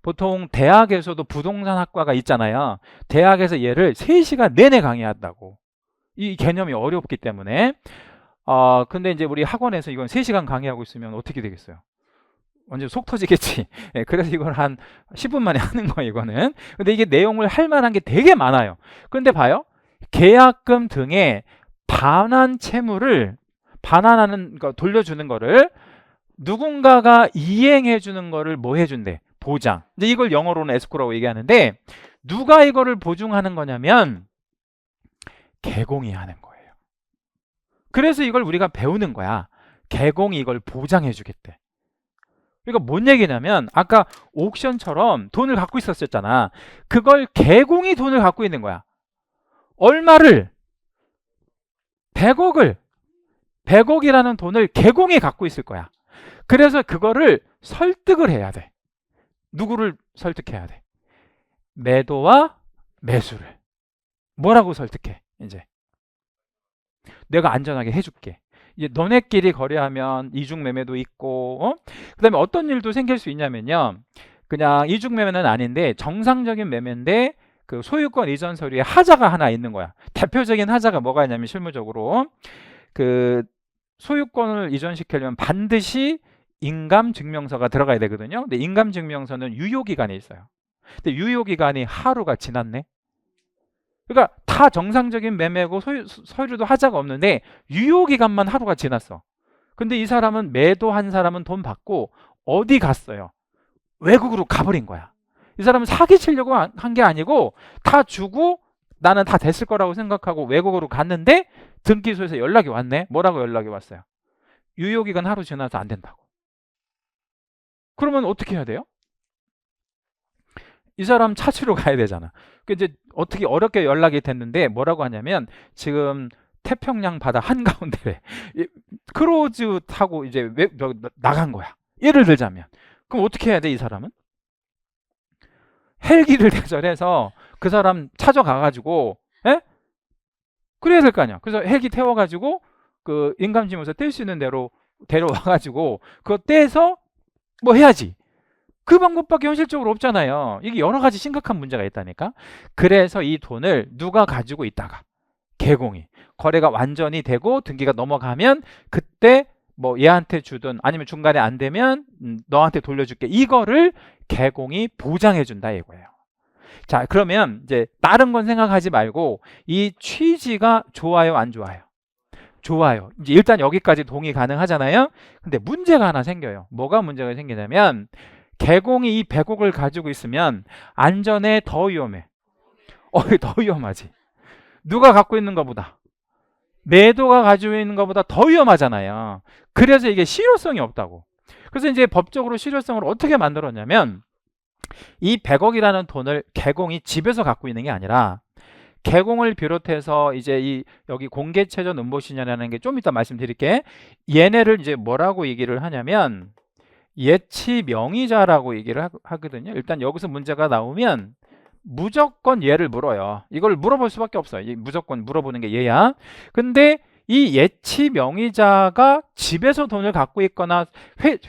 보통 대학에서도 부동산 학과가 있잖아요. 대학에서 얘를 3시간 내내 강의한다고. 이 개념이 어렵기 때문에. 근데 이제 우리 학원에서 이건 3시간 강의하고 있으면 어떻게 되겠어요? 완전 속 터지겠지. 네, 그래서 이걸 한 10분 만에 하는 거예요, 이거는. 근데 이게 내용을 할 만한 게 되게 많아요. 근데 봐요. 계약금 등의 반환 채무를 반환하는 거, 돌려주는 거를 누군가가 이행해 주는 거를 뭐 해준대? 보장. 이제 이걸 영어로는 에스코라고 얘기하는데 누가 이거를 보증하는 거냐면 개공이 하는 거예요. 그래서 이걸 우리가 배우는 거야. 개공이 이걸 보장해 주겠대. 그러니까 뭔 얘기냐면 아까 옥션처럼 돈을 갖고 있었잖아. 그걸 개공이 돈을 갖고 있는 거야. 얼마를? 100억을. 100억이라는 돈을 개공이 갖고 있을 거야. 그래서 그거를 설득을 해야 돼. 누구를 설득해야 돼? 매도와 매수를. 뭐라고 설득해? 이제 내가 안전하게 해줄게. 이제 너네끼리 거래하면 이중매매도 있고, 그 다음에 어떤 일도 생길 수 있냐면요. 그냥 이중매매는 아닌데 정상적인 매매인데 그 소유권 이전 서류에 하자가 하나 있는 거야. 대표적인 하자가 뭐가 있냐면 실무적으로 그 소유권을 이전시키려면 반드시 인감증명서가 들어가야 되거든요. 근데 인감증명서는 유효기간이 있어요. 근데 유효기간이 하루가 지났네. 그러니까 다 정상적인 매매고 서류도 하자가 없는데 유효기간만 하루가 지났어. 근데 이 사람은 매도한 사람은 돈 받고 어디 갔어요? 외국으로 가버린 거야. 이 사람은 사기치려고 한 게 아니고 다 주고 나는 다 됐을 거라고 생각하고 외국으로 갔는데 등기소에서 연락이 왔네. 뭐라고 연락이 왔어요? 유효기간 하루 지나서 안 된다고. 그러면 어떻게 해야 돼요? 이 사람 찾으러 가야 되잖아. 그 이제 어떻게 어렵게 연락이 됐는데 뭐라고 하냐면 지금 태평양 바다 한가운데래. 크루즈 타고 이제 나간 거야. 예를 들자면. 그럼 어떻게 해야 돼, 이 사람은? 헬기를 대절해서 그 사람 찾아가가지고, 예? 그래야 될 거 아니야. 그래서 헬기 태워가지고 그 인감지문서 뗄 수 있는 대로 데려와가지고 그거 떼서 뭐 해야지. 그 방법밖에 현실적으로 없잖아요. 이게 여러 가지 심각한 문제가 있다니까. 그래서 이 돈을 누가 가지고 있다가 개공이 거래가 완전히 되고 등기가 넘어가면 그때 뭐 얘한테 주든 아니면 중간에 안 되면 너한테 돌려줄게. 이거를 개공이 보장해 준다 이거예요. 자, 그러면 이제 다른 건 생각하지 말고 이 취지가 좋아요, 안 좋아요? 좋아요. 이제 일단 여기까지 동의 가능하잖아요. 근데 문제가 하나 생겨요. 뭐가 문제가 생기냐면 개공이 이 100억을 가지고 있으면 안전에 더 위험해. 더 위험하지. 누가 갖고 있는 것보다. 매도가 가지고 있는 것보다 더 위험하잖아요. 그래서 이게 실효성이 없다고. 그래서 이제 법적으로 실효성을 어떻게 만들었냐면 이 100억이라는 돈을 개공이 집에서 갖고 있는 게 아니라 개공을 비롯해서 이제 이 여기 공개체전 음보신여라는 게 좀 이따 말씀드릴게. 얘네를 이제 뭐라고 얘기를 하냐면 예치 명의자라고 얘기를 하거든요. 일단 여기서 문제가 나오면 무조건 얘를 물어요. 이걸 물어볼 수밖에 없어요. 무조건 물어보는 게 얘야. 근데 이 예치 명의자가 집에서 돈을 갖고 있거나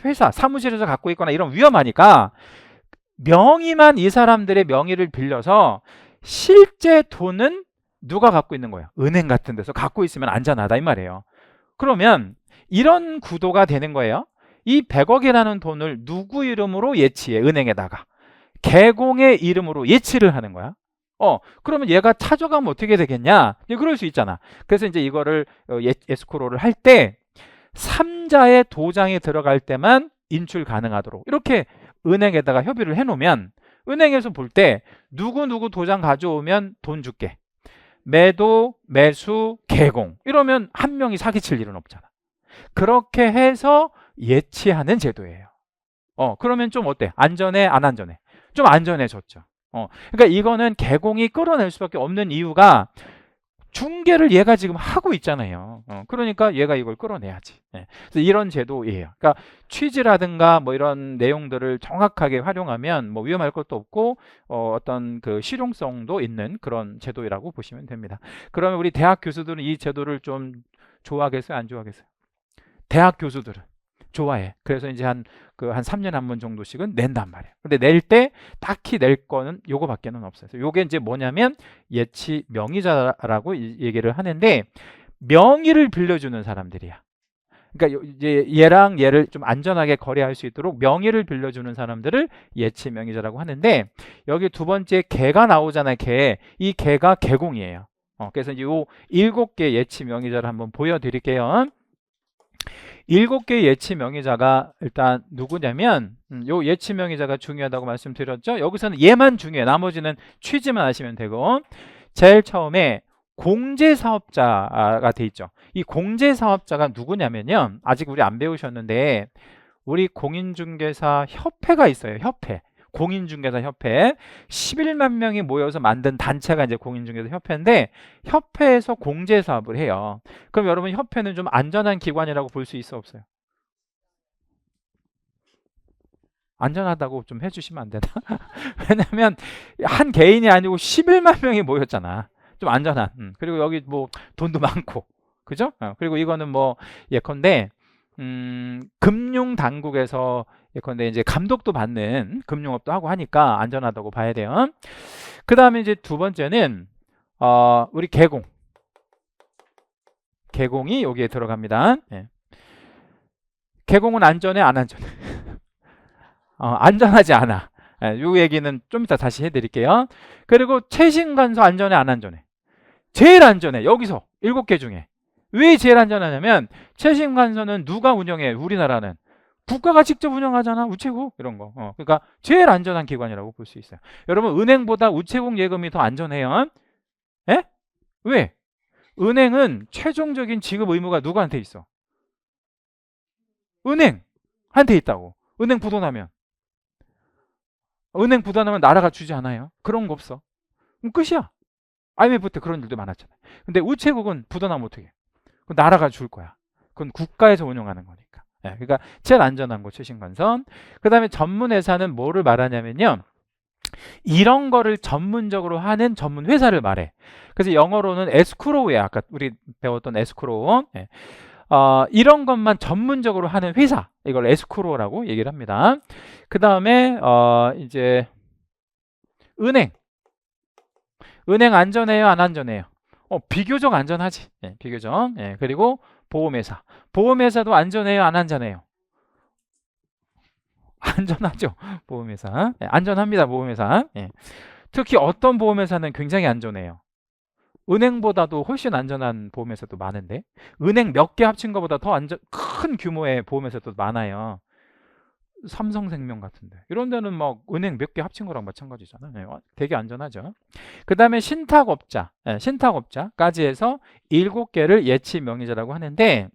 회사, 사무실에서 갖고 있거나 이런 위험하니까 명의만 이 사람들의 명의를 빌려서 실제 돈은 누가 갖고 있는 거예요? 은행 같은 데서 갖고 있으면 안전하다 이 말이에요. 그러면 이런 구도가 되는 거예요. 이 100억이라는 돈을 누구 이름으로 예치해? 은행에다가. 개공의 이름으로 예치를 하는 거야. 그러면 얘가 찾아가면 어떻게 되겠냐? 그럴 수 있잖아. 그래서 이제 이거를 에스크로를 할 때 3자의 도장이 들어갈 때만 인출 가능하도록 이렇게 은행에다가 협의를 해놓으면 은행에서 볼 때 누구 도장 가져오면 돈 줄게. 매도, 매수, 개공 이러면 한 명이 사기칠 일은 없잖아. 그렇게 해서 예치하는 제도예요. 그러면 좀 어때? 안전해? 안 안전해? 좀 안전해졌죠. 그러니까 이거는 개공이 끌어낼 수밖에 없는 이유가 중개를 얘가 지금 하고 있잖아요. 그러니까 얘가 이걸 끌어내야지. 그래서 이런 제도예요. 그러니까 취지라든가 뭐 이런 내용들을 정확하게 활용하면 뭐 위험할 것도 없고 어떤 그 실용성도 있는 그런 제도라고 보시면 됩니다. 그러면 우리 대학 교수들은 이 제도를 좀 좋아하겠어요? 안 좋아하겠어요? 대학 교수들은 좋아해. 그래서 이제 한 3년에 한 번 정도씩은 낸단 말이에요. 근데 낼 때 딱히 낼 거는 요거밖에는 없어요. 요게 이제 뭐냐면 예치 명의자라고 얘기를 하는데 명의를 빌려주는 사람들이야. 그러니까 이제 얘랑 얘를 좀 안전하게 거래할 수 있도록 명의를 빌려주는 사람들을 예치 명의자라고 하는데 여기 두 번째 개가 나오잖아요. 개. 이 개가 개공이에요. 그래서 이제 요 7개 예치 명의자를 한번 보여드릴게요. 7개의 예치 명의자가 일단 누구냐면 요 예치 명의자가 중요하다고 말씀드렸죠. 여기서는 얘만 중요해. 나머지는 취지만 아시면 되고 제일 처음에 공제사업자가 돼 있죠. 이 공제사업자가 누구냐면요. 아직 우리 안 배우셨는데 우리 공인중개사 협회가 있어요. 협회. 공인중개사 협회 11만 명이 모여서 만든 단체가 이제 공인중개사 협회인데 협회에서 공제 사업을 해요. 그럼 여러분 협회는 좀 안전한 기관이라고 볼 수 있어 없어요? 안전하다고 좀 해주시면 안 되나? 왜냐면 한 개인이 아니고 11만 명이 모였잖아. 좀 안전한. 그리고 여기 뭐 돈도 많고, 그죠? 그리고 이거는 뭐 예컨대 금융 당국에서 예컨대 이제 감독도 받는 금융업도 하고 하니까 안전하다고 봐야 돼요. 그 다음에 이제 두 번째는 우리 개공. 개공이 여기에 들어갑니다. 예. 개공은 안전해, 안 안전해? 안전하지 않아. 예, 이 얘기는 좀 이따 다시 해드릴게요. 그리고 최신간서 안전해, 안 안전해? 제일 안전해. 여기서 7개 중에. 왜 제일 안전하냐면 최신간서는 누가 운영해? 우리나라는 국가가 직접 운영하잖아. 우체국 이런 거. 그러니까 제일 안전한 기관이라고 볼 수 있어요. 여러분 은행보다 우체국 예금이 더 안전해요. 예? 왜? 은행은 최종적인 지급 의무가 누구한테 있어? 은행한테 있다고. 은행 부도나면. 은행 부도나면 나라가 주지 않아요? 그런 거 없어. 그럼 끝이야. IMF 때 그런 일도 많았잖아요. 근데 우체국은 부도나면 어떻게 해? 그건 나라가 줄 거야. 그건 국가에서 운영하는 거니까. 예, 그러니까 제일 안전한 거 최신건설. 그 다음에 전문회사는 뭐를 말하냐면요. 이런 거를 전문적으로 하는 전문 회사를 말해. 그래서 영어로는 에스크로우야. 아까 우리 배웠던 에스크로우. 예. 이런 것만 전문적으로 하는 회사. 이걸 에스크로우라고 얘기를 합니다. 그 다음에 이제 은행. 은행 안전해요, 안 안전해요? 비교적 안전하지. 예, 비교적. 예, 그리고 보험회사. 보험회사도 안전해요, 안 안전해요? 안전하죠. 보험회사. 예, 안전합니다. 보험회사. 예. 특히 어떤 보험회사는 굉장히 안전해요. 은행보다도 훨씬 안전한 보험회사도 많은데 은행 몇 개 합친 것보다 더 큰 규모의 보험회사도 많아요. 삼성생명 같은데 이런 데는 막 은행 몇 개 합친 거랑 마찬가지잖아요. 네, 되게 안전하죠. 그 다음에 신탁업자, 네, 신탁업자까지 해서 7개를 예치명의자라고 하는데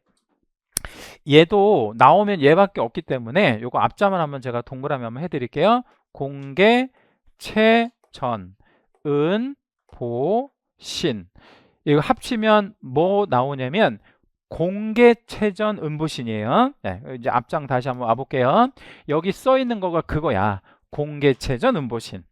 얘도 나오면 얘밖에 없기 때문에 요거 앞자만 한번 제가 동그라미 한번 해드릴게요. 공개, 채전, 은, 보, 신. 이거 합치면 뭐 나오냐면 공개채전 은보신이에요. 네, 이제 앞장 다시 한번 와볼게요. 여기 써 있는 거가 그거야. 공개채전 은보신.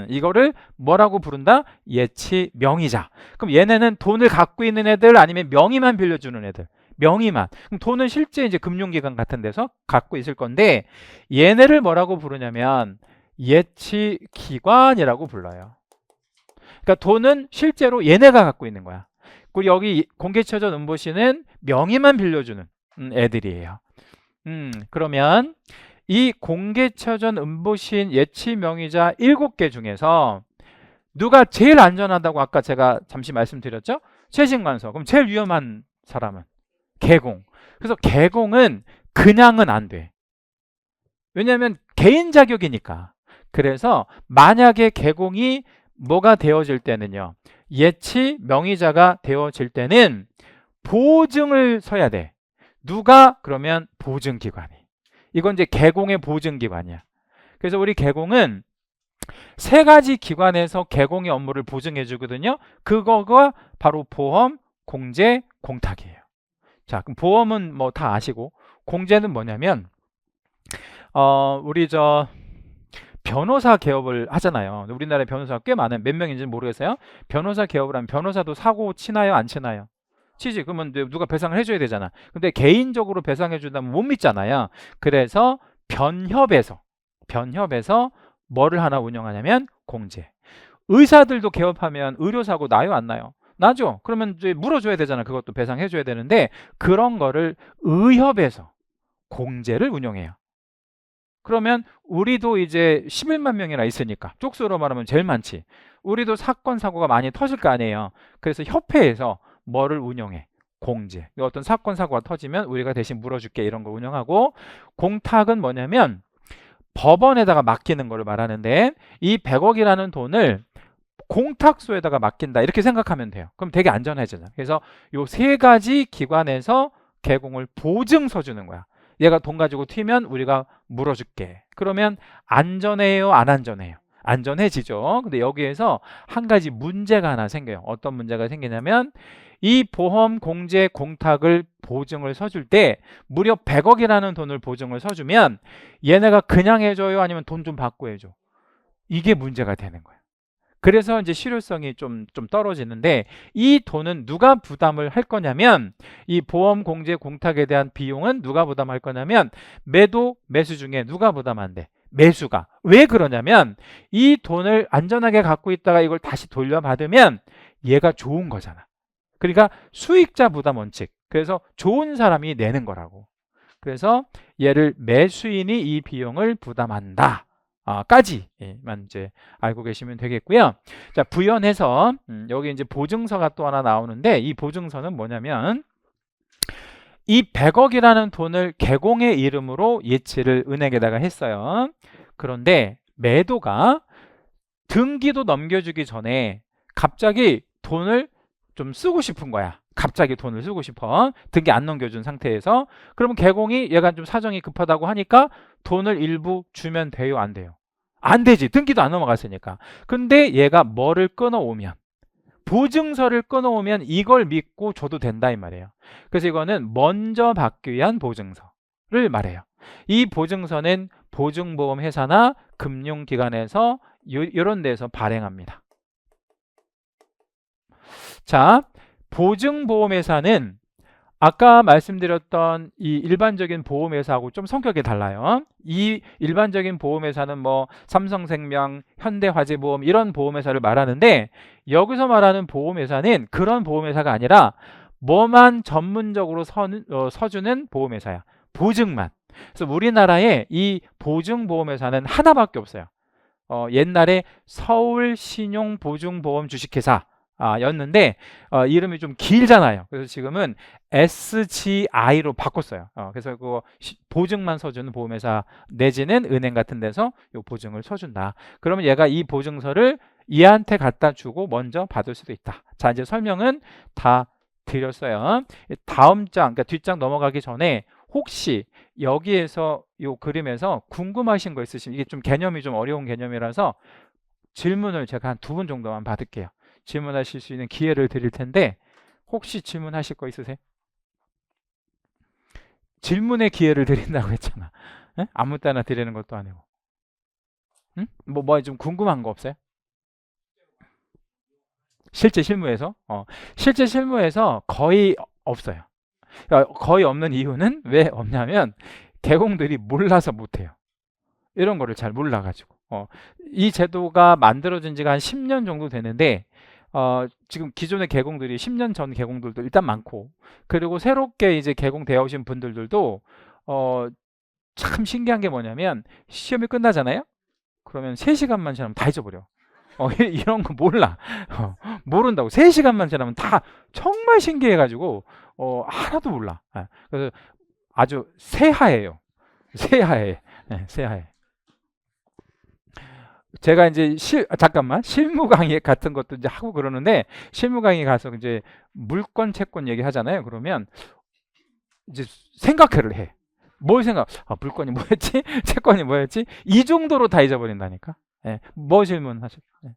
이거를 뭐라고 부른다? 예치 명의자. 그럼 얘네는 돈을 갖고 있는 애들 아니면 명의만 빌려주는 애들. 명의만. 그럼 돈은 실제 이제 금융기관 같은 데서 갖고 있을 건데 얘네를 뭐라고 부르냐면 예치기관이라고 불러요. 그러니까 돈은 실제로 얘네가 갖고 있는 거야. 그리고 여기 공개처전 은보신은 명의만 빌려주는 애들이에요. 그러면 이 공개처전 은보신 예치명의자 7개 중에서 누가 제일 안전하다고 아까 제가 잠시 말씀드렸죠? 최신관서. 그럼 제일 위험한 사람은 개공. 그래서 개공은 그냥은 안 돼. 왜냐하면 개인 자격이니까. 그래서 만약에 개공이 뭐가 되어질 때는요. 예치 명의자가 되어질 때는 보증을 서야 돼. 누가? 그러면 보증기관이. 이건 이제 개공의 보증기관이야. 그래서 우리 개공은 3가지 기관에서 개공의 업무를 보증해 주거든요. 그거가 바로 보험, 공제, 공탁이에요. 자, 그럼 보험은 뭐 다 아시고 공제는 뭐냐면 우리 변호사 개업을 하잖아요. 우리나라에 변호사가 꽤 많아요. 몇 명인지는 모르겠어요. 변호사 개업을 하면 변호사도 사고 치나요? 안 치나요? 치지. 그러면 누가 배상을 해줘야 되잖아. 근데 개인적으로 배상해 준다면 못 믿잖아요. 그래서 변협에서 뭐를 하나 운영하냐면 공제. 의사들도 개업하면 의료사고 나요? 안 나요? 나죠. 그러면 이제 물어줘야 되잖아. 그것도 배상해 줘야 되는데 그런 거를 의협에서 공제를 운영해요. 그러면 우리도 이제 11만 명이나 있으니까 쪽수로 말하면 제일 많지. 우리도 사건 사고가 많이 터질 거 아니에요. 그래서 협회에서 뭐를 운영해? 공제. 어떤 사건 사고가 터지면 우리가 대신 물어줄게 이런 걸 운영하고 공탁은 뭐냐면 법원에다가 맡기는 거를 말하는데 이 100억이라는 돈을 공탁소에다가 맡긴다 이렇게 생각하면 돼요. 그럼 되게 안전해지잖아. 그래서 요 3가지 기관에서 개공을 보증서 주는 거야. 얘가 돈 가지고 튀면 우리가 물어줄게. 그러면 안전해요? 안 안전해요? 안전해지죠. 근데 여기에서 한 가지 문제가 하나 생겨요. 어떤 문제가 생기냐면 이 보험, 공제, 공탁을 보증을 서줄 때 무려 100억이라는 돈을 보증을 서주면 얘네가 그냥 해줘요? 아니면 돈 좀 받고 해줘? 이게 문제가 되는 거예요. 그래서 이제 실효성이 좀 떨어지는데 이 돈은 누가 부담을 할 거냐면 이 보험, 공제, 공탁에 대한 비용은 누가 부담할 거냐면 매수 중에 누가 부담한대? 매수가. 왜 그러냐면 이 돈을 안전하게 갖고 있다가 이걸 다시 돌려받으면 얘가 좋은 거잖아. 그러니까 수익자 부담 원칙. 그래서 좋은 사람이 내는 거라고. 그래서 얘를 매수인이 이 비용을 부담한다. 까지만 이제 알고 계시면 되겠고요. 자, 부연해서 여기 이제 보증서가 또 하나 나오는데 이 보증서는 뭐냐면 이 100억이라는 돈을 개공의 이름으로 예치를 은행에다가 했어요. 그런데 매도가 등기도 넘겨주기 전에 갑자기 돈을 좀 쓰고 싶은 거야. 갑자기 돈을 쓰고 싶어. 등기 안 넘겨준 상태에서. 그러면 개공이 얘가 좀 사정이 급하다고 하니까 돈을 일부 주면 돼요, 안 돼요? 안 되지. 등기도 안 넘어갔으니까. 근데 얘가 뭐를 끊어오면, 보증서를 끊어오면 이걸 믿고 줘도 된다 이 말이에요. 그래서 이거는 먼저 받기 위한 보증서를 말해요. 이 보증서는 보증보험 회사나 금융기관에서 이런 데서 발행합니다. 자, 보증보험회사는 아까 말씀드렸던 이 일반적인 보험회사하고 좀 성격이 달라요. 이 일반적인 보험회사는 뭐 삼성생명, 현대화재보험 이런 보험회사를 말하는데, 여기서 말하는 보험회사는 그런 보험회사가 아니라 뭐만 전문적으로 서주는 보험회사야. 보증만. 그래서 우리나라에 이 보증보험회사는 하나밖에 없어요. 옛날에 서울신용보증보험 주식회사 였는데 이름이 좀 길잖아요. 그래서 지금은 SGI로 바꿨어요. 그래서 그 보증만 서주는 보험회사 내지는 은행 같은 데서 이 보증을 서준다. 그러면 얘가 이 보증서를 얘한테 갖다 주고 먼저 받을 수도 있다. 자, 이제 설명은 다 드렸어요. 다음 장, 그러니까 뒷장 넘어가기 전에 혹시 여기에서 이 그림에서 궁금하신 거 있으시면, 이게 좀 개념이 좀 어려운 개념이라서 질문을 제가 한 2분 정도만 받을게요. 질문하실 수 있는 기회를 드릴 텐데 혹시 질문하실 거 있으세요? 질문의 기회를 드린다고 했잖아. 에? 아무 때나 드리는 것도 아니고. 응? 뭐 좀 궁금한 거 없어요? 실제 실무에서? 실제 실무에서 거의 없어요. 그러니까 거의 없는 이유는 왜 없냐면 개공들이 몰라서 못해요. 이런 거를 잘 몰라가지고. 이 제도가 만들어진 지가 한 10년 정도 되는데 지금 기존의 개공들이 10년 전 개공들도 일단 많고, 그리고 새롭게 이제 개공되어 오신 분들도 참 신기한 게 뭐냐면 시험이 끝나잖아요. 그러면 3시간만 지나면 다 잊어버려. 이런 거 몰라. 모른다고. 3시간만 지나면 다 정말 신기해가지고 하나도 몰라. 그래서 아주 새하예요. 새하얘. 네, 새하얘. 제가 이제 잠깐만, 실무 강의 같은 것도 이제 하고 그러는데, 실무 강의 가서 이제 물권 채권 얘기 하잖아요. 그러면 이제 생각을 해. 뭘 생각? 물권이 뭐였지? 채권이 뭐였지? 이 정도로 다 잊어버린다니까. 예. 뭐 질문하실? 예.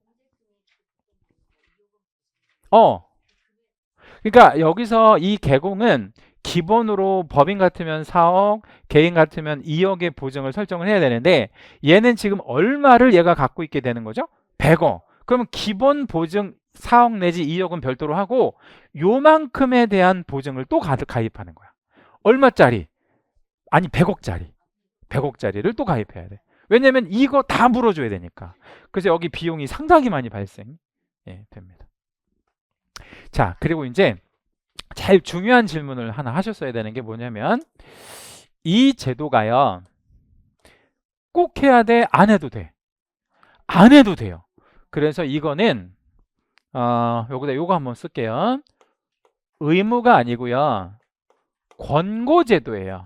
그러니까 여기서 이 개공은 기본으로 법인 같으면 4억, 개인 같으면 2억의 보증을 설정을 해야 되는데, 얘는 지금 얼마를 얘가 갖고 있게 되는 거죠? 100억. 그러면 기본 보증 4억 내지 2억은 별도로 하고 요만큼에 대한 보증을 또 가입하는 거야. 얼마짜리? 아니 100억짜리. 100억짜리를 또 가입해야 돼. 왜냐면 이거 다 물어줘야 되니까. 그래서 여기 비용이 상당히 많이 발생 됩니다. 자, 그리고 이제 제일 중요한 질문을 하나 하셨어야 되는 게 뭐냐면, 이 제도가요 꼭 해야 돼? 안 해도 돼? 안 해도 돼요. 그래서 이거는 여기다 요거 한번 쓸게요. 의무가 아니고요, 권고제도예요.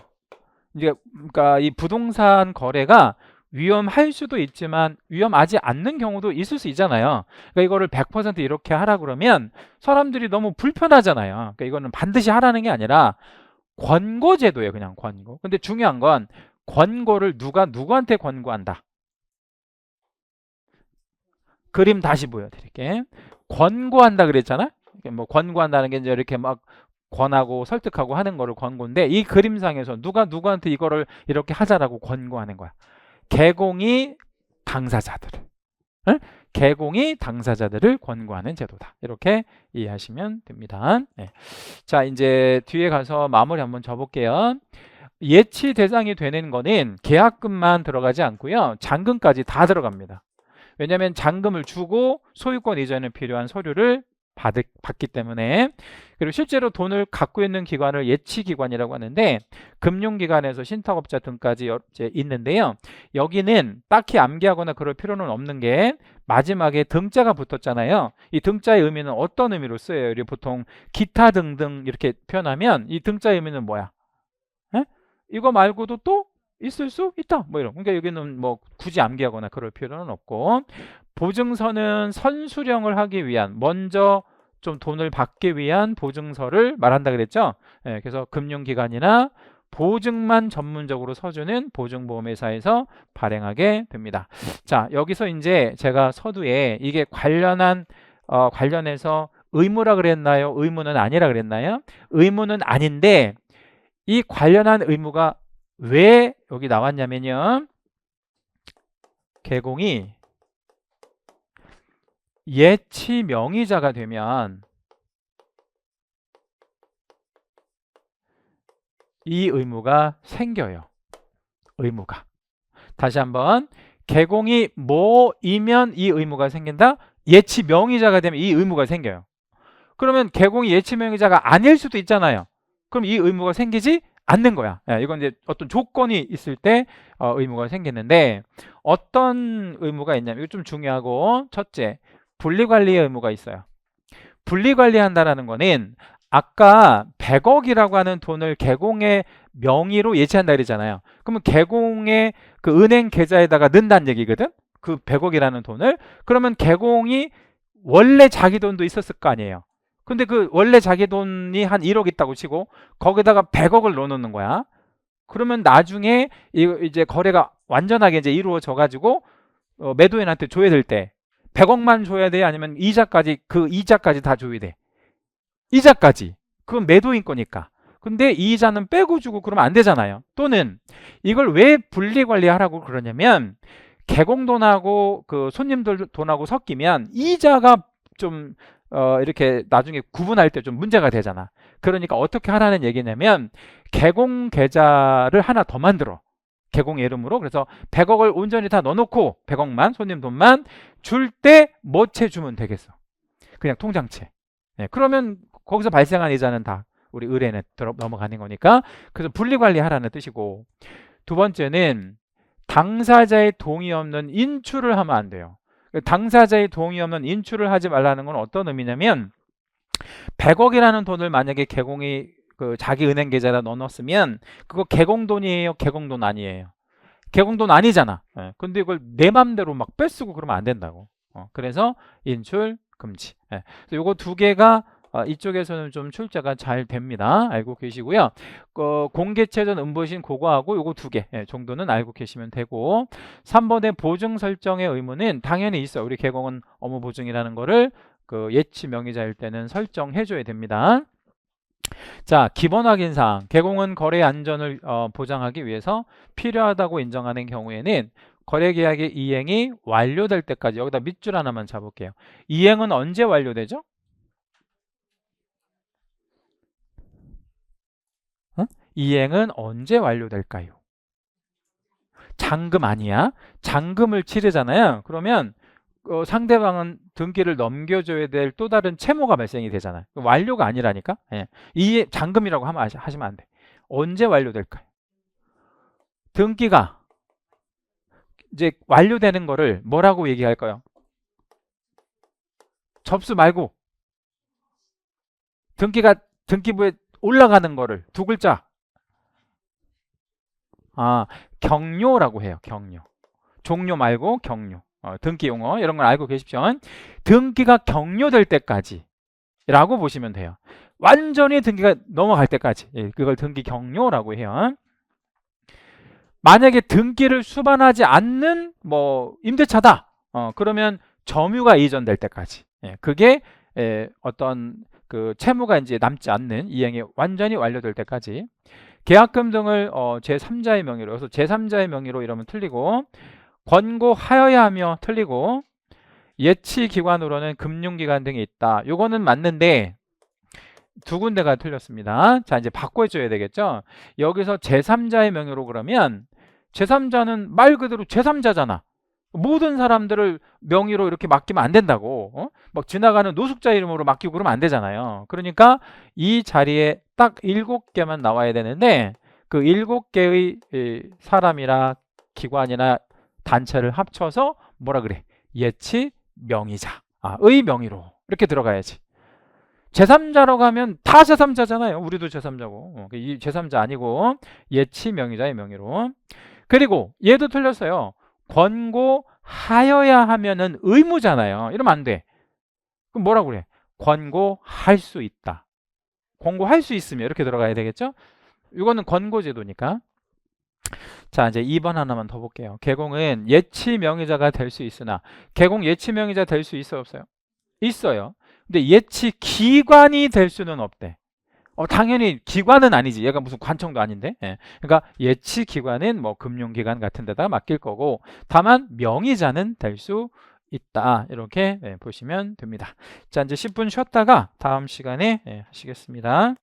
이제 그러니까 이 부동산 거래가 위험할 수도 있지만 위험하지 않는 경우도 있을 수 있잖아요. 그러니까 이거를 100% 이렇게 하라 그러면 사람들이 너무 불편하잖아요. 그러니까 이거는 반드시 하라는 게 아니라 권고제도예요. 그냥 권고. 근데 중요한 건 권고를 누가 누구한테 권고한다. 그림 다시 보여드릴게. 권고한다 그랬잖아. 뭐 권고한다는 게 이제 이렇게 막 권하고 설득하고 하는 거를 권고인데, 이 그림상에서 누가 누구한테 이거를 이렇게 하자라고 권고하는 거야. 개공이 당사자들을, 응? 개공이 당사자들을 권고하는 제도다. 이렇게 이해하시면 됩니다. 네. 자, 이제 뒤에 가서 마무리 한번 줘볼게요. 예치 대상이 되는 거는 계약금만 들어가지 않고요, 잔금까지 다 들어갑니다. 왜냐하면 잔금을 주고 소유권 이전에 필요한 서류를 받기 때문에. 그리고 실제로 돈을 갖고 있는 기관을 예치기관이라고 하는데, 금융기관에서 신탁업자 등까지 있는데요. 여기는 딱히 암기하거나 그럴 필요는 없는 게 마지막에 등자가 붙었잖아요. 이 등자의 의미는 어떤 의미로 쓰여요? 우리 보통 기타 등등 이렇게 표현하면 이 등자의 의미는 뭐야? 에? 이거 말고도 또 있을 수 있다, 뭐 이런. 그러니까 여기는 뭐 굳이 암기하거나 그럴 필요는 없고, 보증서는 선수령을 하기 위한, 먼저 좀 돈을 받기 위한 보증서를 말한다 그랬죠. 예, 그래서 금융기관이나 보증만 전문적으로 서주는 보증보험회사에서 발행하게 됩니다. 자, 여기서 이제 제가 서두에 이게 관련해서 의무라 그랬나요? 의무는 아니라 그랬나요? 의무는 아닌데 이 관련한 의무가 왜 여기 나왔냐면요. 개공이 예치 명의자가 되면 이 의무가 생겨요. 의무가. 다시 한번 개공이 뭐이면 이 의무가 생긴다? 예치 명의자가 되면 이 의무가 생겨요. 그러면 개공이 예치 명의자가 아닐 수도 있잖아요. 그럼 이 의무가 생기지 않는 거야. 이건 이제 어떤 조건이 있을 때 의무가 생기는데 어떤 의무가 있냐면 이거 좀 중요하고 첫째, 분리관리의 의무가 있어요. 분리관리한다라는 거는 아까 100억이라고 하는 돈을 개공의 명의로 예치한다 그랬잖아요. 그러면 개공의 그 은행 계좌에다가 넣는다는 얘기거든. 그 100억이라는 돈을. 그러면 개공이 원래 자기 돈도 있었을 거 아니에요. 근데 그 원래 자기 돈이 한 1억 있다고 치고 거기다가 100억을 넣어놓는 거야. 그러면 나중에 이제 거래가 완전하게 이제 이루어져 가지고 매도인한테 줘야 될 때 100억만 줘야 돼? 아니면 그 이자까지 다 줘야 돼? 이자까지. 그건 매도인 거니까. 근데 이 이자는 빼고 주고 그러면 안 되잖아요. 또는 이걸 왜 분리 관리하라고 그러냐면 개공돈하고 그 손님들 돈하고 섞이면 이자가 좀 이렇게 나중에 구분할 때 좀 문제가 되잖아. 그러니까 어떻게 하라는 얘기냐면 개공 계좌를 하나 더 만들어. 개공 이름으로. 그래서 100억을 온전히 다 넣어놓고 100억만 손님 돈만 줄 때 뭐채 주면 되겠어. 그냥 통장채. 네, 그러면 거기서 발생한 이자는 다 우리 의뢰인에 넘어가는 거니까. 그래서 분리관리하라는 뜻이고, 두 번째는 당사자의 동의 없는 인출을 하면 안 돼요. 당사자의 동의 없는 인출을 하지 말라는 건 어떤 의미냐면 100억이라는 돈을 만약에 개공이 그 자기 은행 계좌에다 넣어놨으면 그거 개공돈이에요? 개공돈 아니에요? 개공돈 아니잖아. 근데 이걸 내 맘대로 막 뺏쓰고 그러면 안 된다고. 그래서 인출 금지. 요거 두 개가 이쪽에서는 좀 출제가 잘 됩니다. 알고 계시고요. 공개체전 음보신 그거하고 요거 두 개 정도는 알고 계시면 되고, 3번의 보증 설정의 의무는 당연히 있어요. 우리 개공은 업무 보증이라는 거를 그 예치 명의자일 때는 설정해 줘야 됩니다. 자, 기본 확인사항. 개공은 거래 안전을 보장하기 위해서 필요하다고 인정하는 경우에는 거래계약의 이행이 완료될 때까지, 여기다 밑줄 하나만 잡을게요. 이행은 언제 완료되죠? 이행은 언제 완료될까요? 잔금 아니야. 잔금을 치르잖아요. 그러면 상대방은 등기를 넘겨줘야 될 또 다른 채무가 발생이 되잖아요. 완료가 아니라니까. 이 잔금이라고 하시면 안 돼. 언제 완료될까요? 등기가 이제 완료되는 거를 뭐라고 얘기할까요? 접수 말고 등기부에 올라가는 거를 두 글자. 경료라고 해요. 경료. 종료 말고 경료. 등기 용어 이런 걸 알고 계십시오. 등기가 경료될 때까지 라고 보시면 돼요. 완전히 등기가 넘어갈 때까지. 그걸 등기 경료라고 해요. 만약에 등기를 수반하지 않는 임대차다. 그러면 점유가 이전될 때까지. 그게 어떤 그 채무가 이제 남지 않는 이행이 완전히 완료될 때까지. 계약금 등을 제3자의 명의로, 그래서 제3자의 명의로 이러면 틀리고, 권고하여야 하며 틀리고, 예치기관으로는 금융기관 등이 있다. 요거는 맞는데 두 군데가 틀렸습니다. 자, 이제 바꿔줘야 되겠죠. 여기서 제3자의 명의로 그러면 제3자는 말 그대로 제3자잖아. 모든 사람들을 명의로 이렇게 맡기면 안 된다고. 막 지나가는 노숙자 이름으로 맡기고 그러면 안 되잖아요. 그러니까 이 자리에 딱 7개만 나와야 되는데 그 7개의 사람이나 기관이나 단체를 합쳐서 뭐라 그래? 예치 명의자. 의 명의로 이렇게 들어가야지. 제3자라고 하면 다 제3자잖아요. 우리도 제3자고. 이 제3자 아니고 예치 명의자의 명의로. 그리고 얘도 틀렸어요. 권고하여야 하면은 의무잖아요. 이러면 안 돼. 그럼 뭐라고 그래? 권고할 수 있다. 권고할 수 있으면 이렇게 들어가야 되겠죠? 이거는 권고제도니까. 자, 이제 2번 하나만 더 볼게요. 개공은 예치 명의자가 될 수 있으나 개공 예치 명의자 될 수 있어요, 없어요? 있어요. 근데 예치 기관이 될 수는 없대. 당연히 기관은 아니지. 얘가 무슨 관청도 아닌데. 예. 그러니까 예치 기관은 뭐 금융기관 같은 데다 맡길 거고, 다만 명의자는 될 수 있다. 이렇게 보시면 됩니다. 자, 이제 10분 쉬었다가 다음 시간에 하시겠습니다.